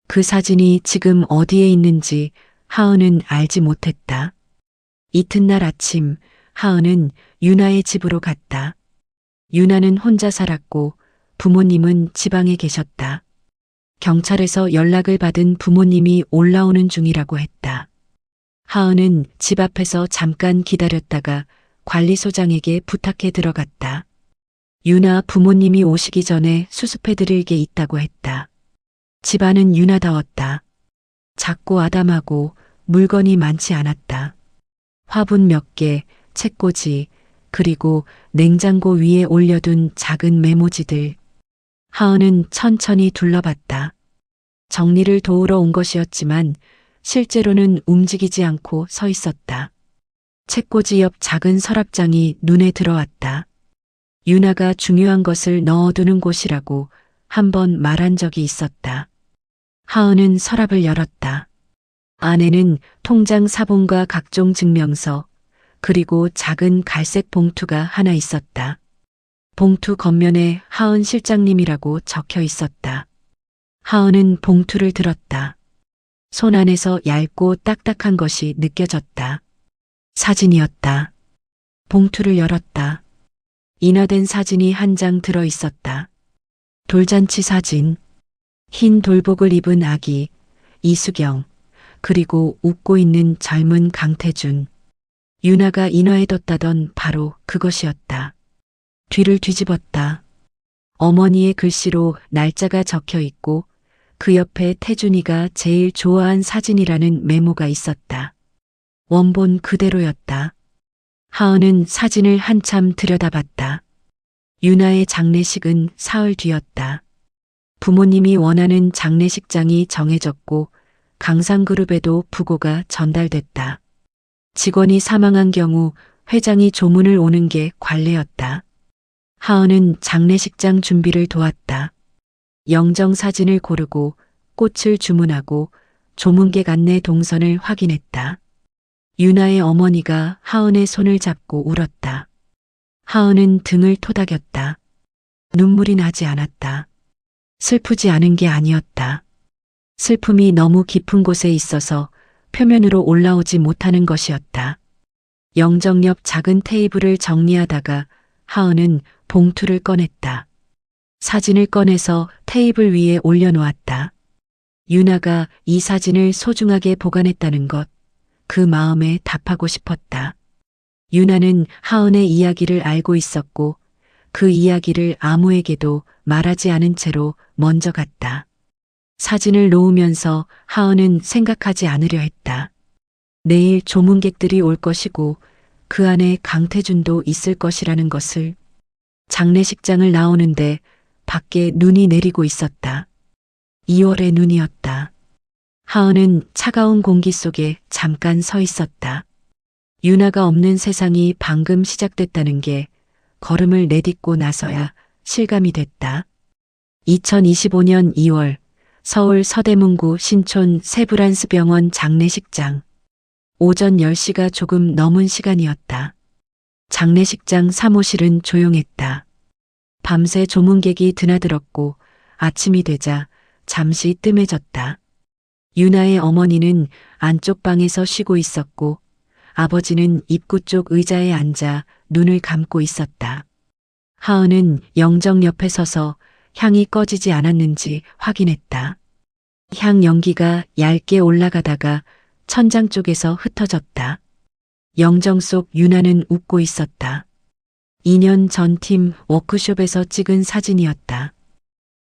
그 사진이 지금 어디에 있는지 하은은 알지 못했다. 이튿날 아침 하은은 유나의 집으로 갔다. 유나는 혼자 살았고 부모님은 지방에 계셨다. 경찰에서 연락을 받은 부모님이 올라오는 중이라고 했다. 하은은 집 앞에서 잠깐 기다렸다가 관리소장에게 부탁해 들어갔다. 유나 부모님이 오시기 전에 수습해드릴 게 있다고 했다. 집안은 유나다웠다. 작고 아담하고 물건이 많지 않았다. 화분 몇 개, 책꽂이, 그리고 냉장고 위에 올려둔 작은 메모지들. 하은은 천천히 둘러봤다. 정리를 도우러 온 것이었지만 실제로는 움직이지 않고 서 있었다. 책꽂이 옆 작은 서랍장이 눈에 들어왔다. 유나가 중요한 것을 넣어두는 곳이라고 한번 말한 적이 있었다. 하은은 서랍을 열었다. 안에는 통장 사본과 각종 증명서, 그리고 작은 갈색 봉투가 하나 있었다. 봉투 겉면에 하은 실장님이라고 적혀 있었다. 하은은 봉투를 들었다. 손 안에서 얇고 딱딱한 것이 느껴졌다. 사진이었다. 봉투를 열었다. 인화된 사진이 한 장 들어 있었다. 돌잔치 사진, 흰 돌복을 입은 아기, 이수경, 그리고 웃고 있는 젊은 강태준. 유나가 인화해뒀다던 바로 그것이었다. 뒤를 뒤집었다. 어머니의 글씨로 날짜가 적혀 있고 그 옆에 태준이가 제일 좋아한 사진이라는 메모가 있었다. 원본 그대로였다. 하은은 사진을 한참 들여다봤다. 유나의 장례식은 사흘 뒤였다. 부모님이 원하는 장례식장이 정해졌고 강상그룹에도 부고가 전달됐다. 직원이 사망한 경우 회장이 조문을 오는 게 관례였다. 하은은 장례식장 준비를 도왔다. 영정 사진을 고르고 꽃을 주문하고 조문객 안내 동선을 확인했다. 유나의 어머니가 하은의 손을 잡고 울었다. 하은은 등을 토닥였다. 눈물이 나지 않았다. 슬프지 않은 게 아니었다. 슬픔이 너무 깊은 곳에 있어서 표면으로 올라오지 못하는 것이었다. 영정 옆 작은 테이블을 정리하다가 하은은 봉투를 꺼냈다. 사진을 꺼내서 테이블 위에 올려놓았다. 유나가 이 사진을 소중하게 보관했다는 것, 그 마음에 답하고 싶었다. 유나는 하은의 이야기를 알고 있었고 그 이야기를 아무에게도 말하지 않은 채로 먼저 갔다. 사진을 놓으면서 하은은 생각하지 않으려 했다. 내일 조문객들이 올 것이고 그 안에 강태준도 있을 것이라는 것을. 장례식장을 나오는데 밖에 눈이 내리고 있었다. 2월의 눈이었다. 하은은 차가운 공기 속에 잠깐 서 있었다. 유나가 없는 세상이 방금 시작됐다는 게 걸음을 내딛고 나서야 실감이 됐다. 2025년 2월 서울 서대문구 신촌 세브란스 병원 장례식장. 오전 10시가 조금 넘은 시간이었다. 장례식장 사무실은 조용했다. 밤새 조문객이 드나들었고 아침이 되자 잠시 뜸해졌다. 유나의 어머니는 안쪽 방에서 쉬고 있었고 아버지는 입구 쪽 의자에 앉아 눈을 감고 있었다. 하은은 영정 옆에 서서 향이 꺼지지 않았는지 확인했다. 향 연기가 얇게 올라가다가 천장 쪽에서 흩어졌다. 영정 속 유나는 웃고 있었다. 2년 전 팀 워크숍에서 찍은 사진이었다.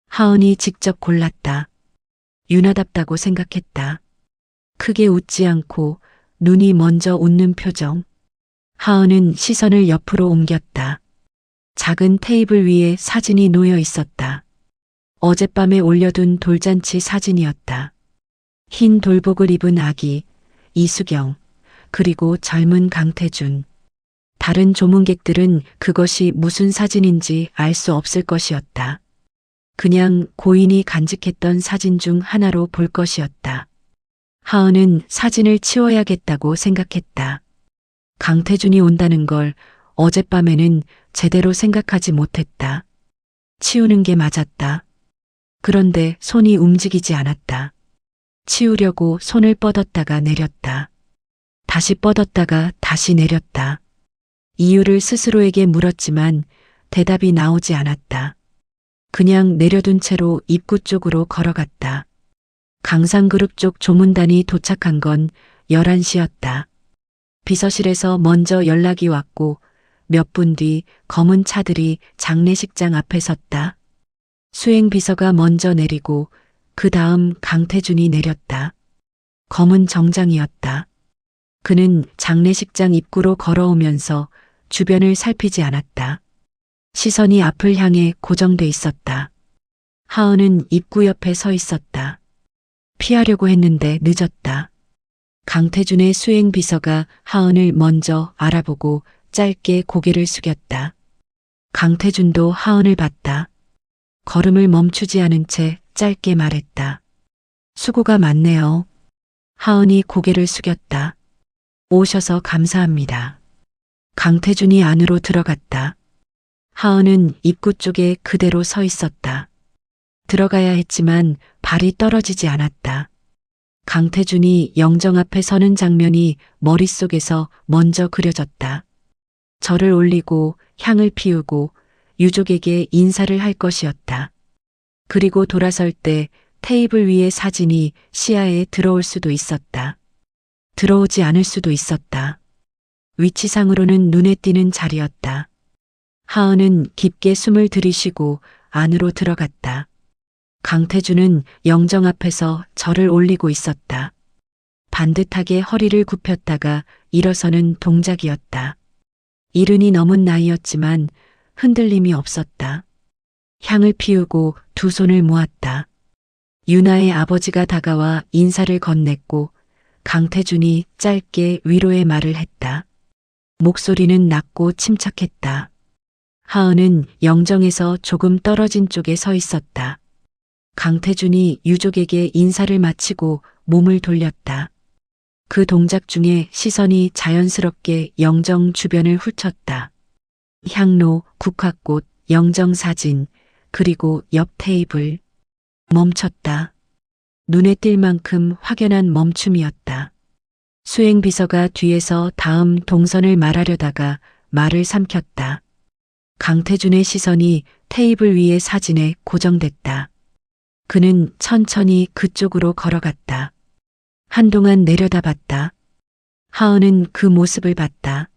하은이 직접 골랐다. 유나답다고 생각했다. 크게 웃지 않고 눈이 먼저 웃는 표정. 하은은 시선을 옆으로 옮겼다. 작은 테이블 위에 사진이 놓여 있었다. 어젯밤에 올려둔 돌잔치 사진이었다. 흰 돌복을 입은 아기, 이수경, 그리고 젊은 강태준. 다른 조문객들은 그것이 무슨 사진인지 알 수 없을 것이었다. 그냥 고인이 간직했던 사진 중 하나로 볼 것이었다. 하은은 사진을 치워야겠다고 생각했다. 강태준이 온다는 걸 어젯밤에는 제대로 생각하지 못했다. 치우는 게 맞았다. 그런데 손이 움직이지 않았다. 치우려고 손을 뻗었다가 내렸다. 다시 뻗었다가 다시 내렸다. 이유를 스스로에게 물었지만 대답이 나오지 않았다. 그냥 내려둔 채로 입구 쪽으로 걸어갔다. 강상그룹 쪽 조문단이 도착한 건 11시였다. 비서실에서 먼저 연락이 왔고 몇 분 뒤 검은 차들이 장례식장 앞에 섰다. 수행비서가 먼저 내리고 그 다음 강태준이 내렸다. 검은 정장이었다. 그는 장례식장 입구로 걸어오면서 주변을 살피지 않았다. 시선이 앞을 향해 고정돼 있었다. 하은은 입구 옆에 서 있었다. 피하려고 했는데 늦었다. 강태준의 수행비서가 하은을 먼저 알아보고 짧게 고개를 숙였다. 강태준도 하은을 봤다. 걸음을 멈추지 않은 채 짧게 말했다. 수고가 많네요. 하은이 고개를 숙였다. 오셔서 감사합니다. 강태준이 안으로 들어갔다. 하은은 입구 쪽에 그대로 서 있었다. 들어가야 했지만 발이 떨어지지 않았다. 강태준이 영정 앞에 서는 장면이 머릿속에서 먼저 그려졌다. 절을 올리고 향을 피우고 유족에게 인사를 할 것이었다. 그리고 돌아설 때 테이블 위의 사진이 시야에 들어올 수도 있었다. 들어오지 않을 수도 있었다. 위치상으로는 눈에 띄는 자리였다. 하은은 깊게 숨을 들이쉬고 안으로 들어갔다. 강태준은 영정 앞에서 절을 올리고 있었다. 반듯하게 허리를 굽혔다가 일어서는 동작이었다. 이른이 넘은 나이였지만 흔들림이 없었다. 향을 피우고 두 손을 모았다. 유나의 아버지가 다가와 인사를 건넸고 강태준이 짧게 위로의 말을 했다. 목소리는 낮고 침착했다. 하은은 영정에서 조금 떨어진 쪽에 서 있었다. 강태준이 유족에게 인사를 마치고 몸을 돌렸다. 그 동작 중에 시선이 자연스럽게 영정 주변을 훑었다. 향로, 국화꽃, 영정 사진, 그리고 옆 테이블. 멈췄다. 눈에 띌 만큼 확연한 멈춤이었다. 수행비서가 뒤에서 다음 동선을 말하려다가 말을 삼켰다. 강태준의 시선이 테이블 위의 사진에 고정됐다. 그는 천천히 그쪽으로 걸어갔다. 한동안 내려다봤다. 하은은 그 모습을 봤다.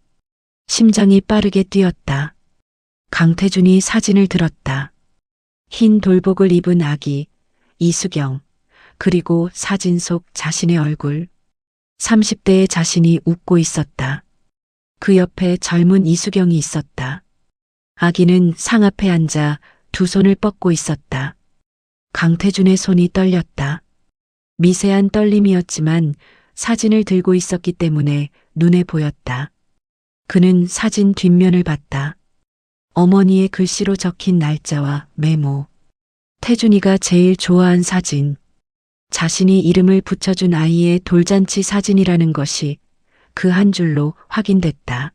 심장이 빠르게 뛰었다. 강태준이 사진을 들었다. 흰 돌복을 입은 아기, 이수경, 그리고 사진 속 자신의 얼굴. 30대의 자신이 웃고 있었다. 그 옆에 젊은 이수경이 있었다. 아기는 상 앞에 앉아 두 손을 뻗고 있었다. 강태준의 손이 떨렸다. 미세한 떨림이었지만 사진을 들고 있었기 때문에 눈에 보였다. 그는 사진 뒷면을 봤다. 어머니의 글씨로 적힌 날짜와 메모. 태준이가 제일 좋아한 사진. 자신이 이름을 붙여준 아이의 돌잔치 사진이라는 것이 그 한 줄로 확인됐다.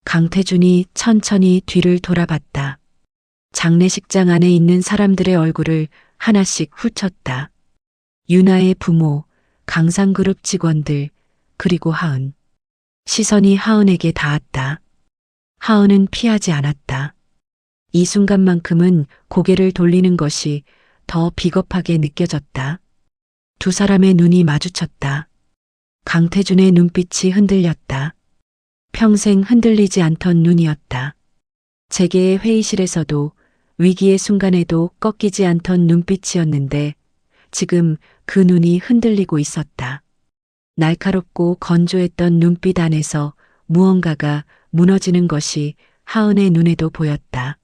강태준이 천천히 뒤를 돌아봤다. 장례식장 안에 있는 사람들의 얼굴을 하나씩 훑었다. 유나의 부모, 강상그룹 직원들, 그리고 하은. 시선이 하은에게 닿았다. 하은은 피하지 않았다. 이 순간만큼은 고개를 돌리는 것이 더 비겁하게 느껴졌다. 두 사람의 눈이 마주쳤다. 강태준의 눈빛이 흔들렸다. 평생 흔들리지 않던 눈이었다. 재계의 회의실에서도 위기의 순간에도 꺾이지 않던 눈빛이었는데 지금 그 눈이 흔들리고 있었다. 날카롭고 건조했던 눈빛 안에서 무언가가 무너지는 것이 하은의 눈에도 보였다.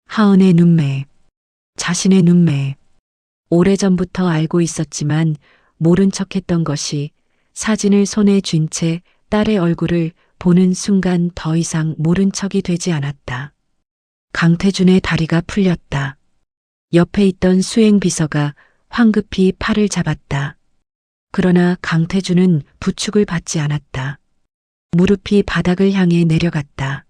하은의 눈매, 자신의 눈매. 오래전부터 알고 있었지만 모른 척했던 것이 사진을 손에 쥔 채 딸의 얼굴을 보는 순간 더 이상 모른 척이 되지 않았다. 강태준의 다리가 풀렸다. 옆에 있던 수행비서가 황급히 팔을 잡았다. 그러나 강태준은 부축을 받지 않았다. 무릎이 바닥을 향해 내려갔다.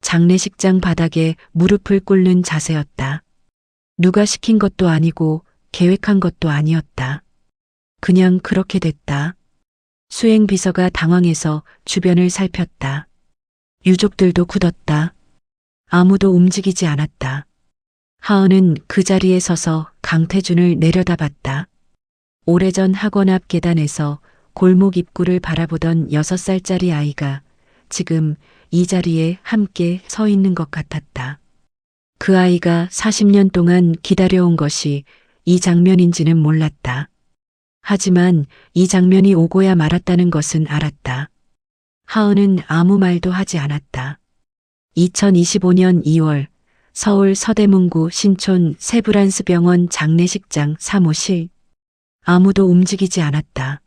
장례식장 바닥에 무릎을 꿇는 자세였다. 누가 시킨 것도 아니고 계획한 것도 아니었다. 그냥 그렇게 됐다. 수행비서가 당황해서 주변을 살폈다. 유족들도 굳었다. 아무도 움직이지 않았다. 하은은 그 자리에 서서 강태준을 내려다봤다. 오래전 학원 앞 계단에서 골목 입구를 바라보던 6살짜리 아이가 지금 이 자리에 함께 서 있는 것 같았다. 그 아이가 40년 동안 기다려온 것이 이 장면인지는 몰랐다. 하지만 이 장면이 오고야 말았다는 것은 알았다. 하은은 아무 말도 하지 않았다. 2025년 2월 서울 서대문구 신촌 세브란스 병원 장례식장 사무실. 아무도 움직이지 않았다.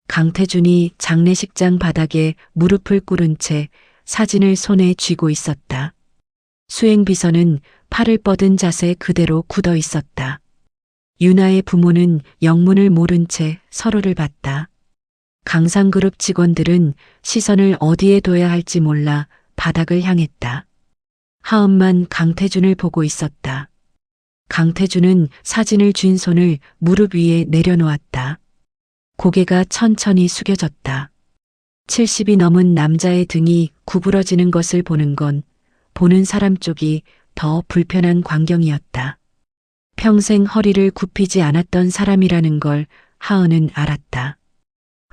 강태준이 장례식장 바닥에 무릎을 꿇은 채 사진을 손에 쥐고 있었다. 수행비서는 팔을 뻗은 자세 그대로 굳어 있었다. 유나의 부모는 영문을 모른 채 서로를 봤다. 강상그룹 직원들은 시선을 어디에 둬야 할지 몰라 바닥을 향했다. 하은만 강태준을 보고 있었다. 강태준은 사진을 쥔 손을 무릎 위에 내려놓았다. 고개가 천천히 숙여졌다. 70이 넘은 남자의 등이 구부러지는 것을 보는 건 보는 사람 쪽이 더 불편한 광경이었다. 평생 허리를 굽히지 않았던 사람이라는 걸 하은은 알았다.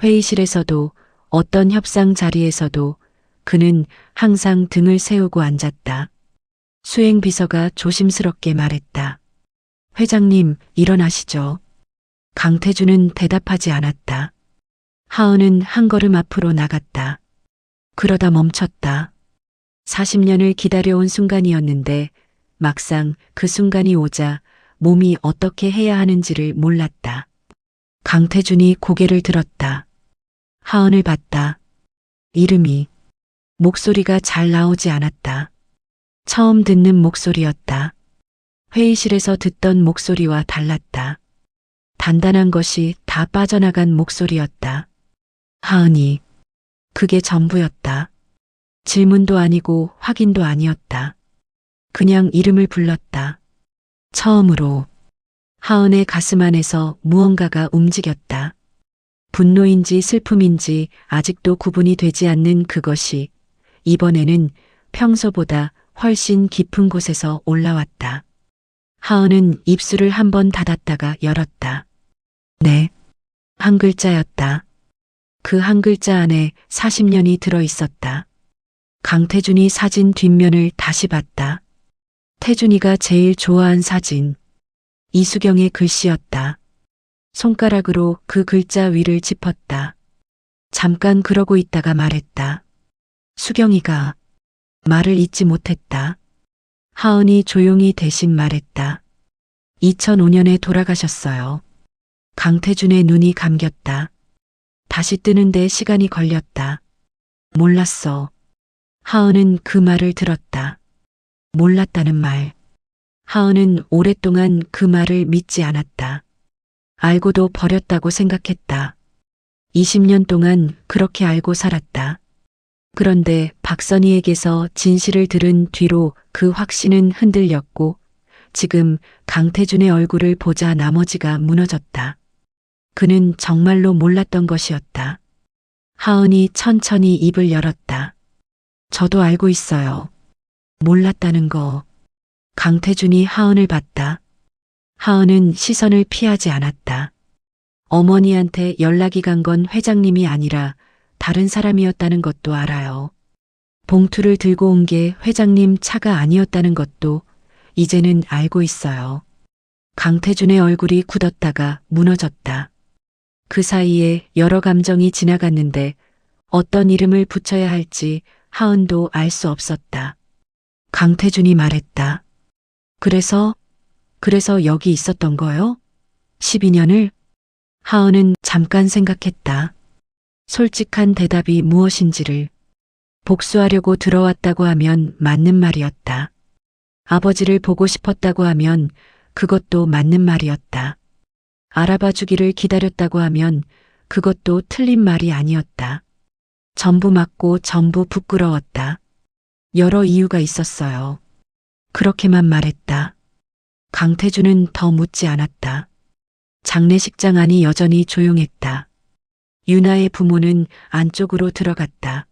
회의실에서도 어떤 협상 자리에서도 그는 항상 등을 세우고 앉았다. 수행비서가 조심스럽게 말했다. 회장님, 일어나시죠. 강태준은 대답하지 않았다. 하은은 한 걸음 앞으로 나갔다. 그러다 멈췄다. 40년을 기다려온 순간이었는데 막상 그 순간이 오자 몸이 어떻게 해야 하는지를 몰랐다. 강태준이 고개를 들었다. 하은을 봤다. 이름이, 목소리가 잘 나오지 않았다. 처음 듣는 목소리였다. 회의실에서 듣던 목소리와 달랐다. 단단한 것이 다 빠져나간 목소리였다. 하은이. 그게 전부였다. 질문도 아니고 확인도 아니었다. 그냥 이름을 불렀다. 처음으로. 하은의 가슴 안에서 무언가가 움직였다. 분노인지 슬픔인지 아직도 구분이 되지 않는 그것이 이번에는 평소보다 훨씬 깊은 곳에서 올라왔다. 하은은 입술을 한 번 닫았다가 열었다. 네. 한 글자였다. 그 한 글자 안에 40년이 들어 있었다. 강태준이 사진 뒷면을 다시 봤다. 태준이가 제일 좋아한 사진. 이수경의 글씨였다. 손가락으로 그 글자 위를 짚었다. 잠깐 그러고 있다가 말했다. 수경이가. 말을 잇지 못했다. 하은이 조용히 대신 말했다. 2005년에 돌아가셨어요. 강태준의 눈이 감겼다. 다시 뜨는데 시간이 걸렸다. 몰랐어. 하은은 그 말을 들었다. 몰랐다는 말. 하은은 오랫동안 그 말을 믿지 않았다. 알고도 버렸다고 생각했다. 20년 동안 그렇게 알고 살았다. 그런데 박선희에게서 진실을 들은 뒤로 그 확신은 흔들렸고 지금 강태준의 얼굴을 보자 나머지가 무너졌다. 그는 정말로 몰랐던 것이었다. 하은이 천천히 입을 열었다. 저도 알고 있어요. 몰랐다는 거. 강태준이 하은을 봤다. 하은은 시선을 피하지 않았다. 어머니한테 연락이 간 건 회장님이 아니라 다른 사람이었다는 것도 알아요. 봉투를 들고 온 게 회장님 차가 아니었다는 것도 이제는 알고 있어요. 강태준의 얼굴이 굳었다가 무너졌다. 그 사이에 여러 감정이 지나갔는데 어떤 이름을 붙여야 할지 하은도 알 수 없었다. 강태준이 말했다. 그래서 여기 있었던 거요? 12년을? 하은은 잠깐 생각했다. 솔직한 대답이 무엇인지를. 복수하려고 들어왔다고 하면 맞는 말이었다. 아버지를 보고 싶었다고 하면 그것도 맞는 말이었다. 알아봐 주기를 기다렸다고 하면 그것도 틀린 말이 아니었다. 전부 맞고 전부 부끄러웠다. 여러 이유가 있었어요. 그렇게만 말했다. 강태준은 더 묻지 않았다. 장례식장 안이 여전히 조용했다. 유나의 부모는 안쪽으로 들어갔다.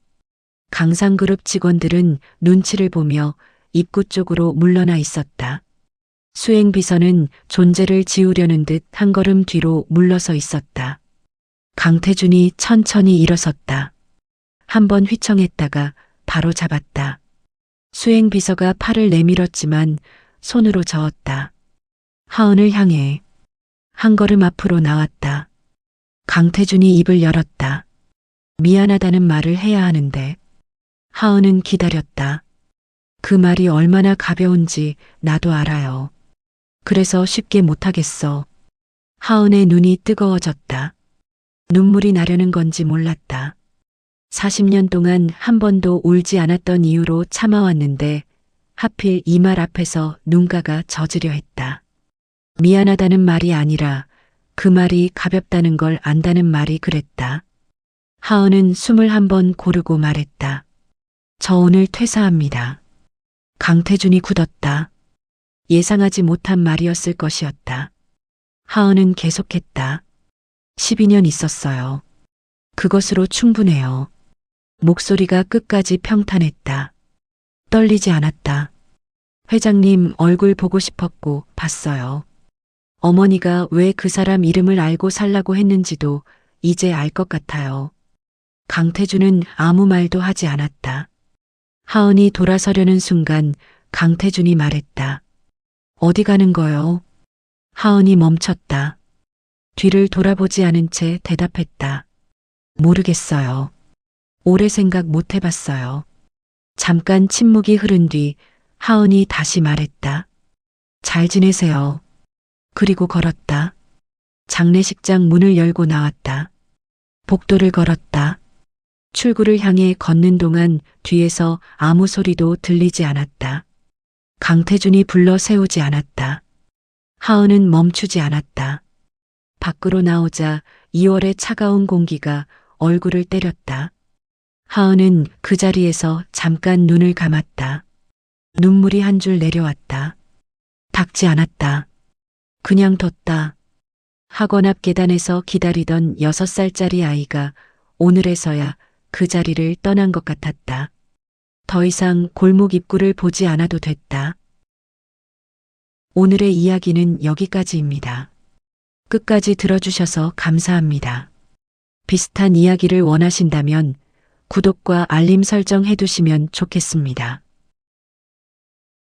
강상그룹 직원들은 눈치를 보며 입구 쪽으로 물러나 있었다. 수행비서는 존재를 지우려는 듯 한 걸음 뒤로 물러서 있었다. 강태준이 천천히 일어섰다. 한번 휘청했다가 바로 잡았다. 수행비서가 팔을 내밀었지만 손으로 저었다. 하은을 향해 한 걸음 앞으로 나왔다. 강태준이 입을 열었다. 미안하다는 말을 해야 하는데. 하은은 기다렸다. 그 말이 얼마나 가벼운지 나도 알아요. 그래서 쉽게 못하겠어. 하은의 눈이 뜨거워졌다. 눈물이 나려는 건지 몰랐다. 40년 동안 한 번도 울지 않았던 이유로 참아왔는데 하필 이 말 앞에서 눈가가 젖으려 했다. 미안하다는 말이 아니라 그 말이 가볍다는 걸 안다는 말이 그랬다. 하은은 숨을 한번 고르고 말했다. 저 오늘 퇴사합니다. 강태준이 굳었다. 예상하지 못한 말이었을 것이었다. 하은은 계속했다. 12년 있었어요. 그것으로 충분해요. 목소리가 끝까지 평탄했다. 떨리지 않았다. 회장님 얼굴 보고 싶었고 봤어요. 어머니가 왜 그 사람 이름을 알고 살라고 했는지도 이제 알 것 같아요. 강태준은 아무 말도 하지 않았다. 하은이 돌아서려는 순간 강태준이 말했다. 어디 가는 거요? 하은이 멈췄다. 뒤를 돌아보지 않은 채 대답했다. 모르겠어요. 오래 생각 못 해봤어요. 잠깐 침묵이 흐른 뒤 하은이 다시 말했다. 잘 지내세요. 그리고 걸었다. 장례식장 문을 열고 나왔다. 복도를 걸었다. 출구를 향해 걷는 동안 뒤에서 아무 소리도 들리지 않았다. 강태준이 불러 세우지 않았다. 하은은 멈추지 않았다. 밖으로 나오자 2월의 차가운 공기가 얼굴을 때렸다. 하은은 그 자리에서 잠깐 눈을 감았다. 눈물이 한 줄 내려왔다. 닦지 않았다. 그냥 뒀다. 학원 앞 계단에서 기다리던 6살짜리 아이가 오늘에서야 그 자리를 떠난 것 같았다. 더 이상 골목 입구를 보지 않아도 됐다. 오늘의 이야기는 여기까지입니다. 끝까지 들어주셔서 감사합니다. 비슷한 이야기를 원하신다면 구독과 알림 설정 해두시면 좋겠습니다.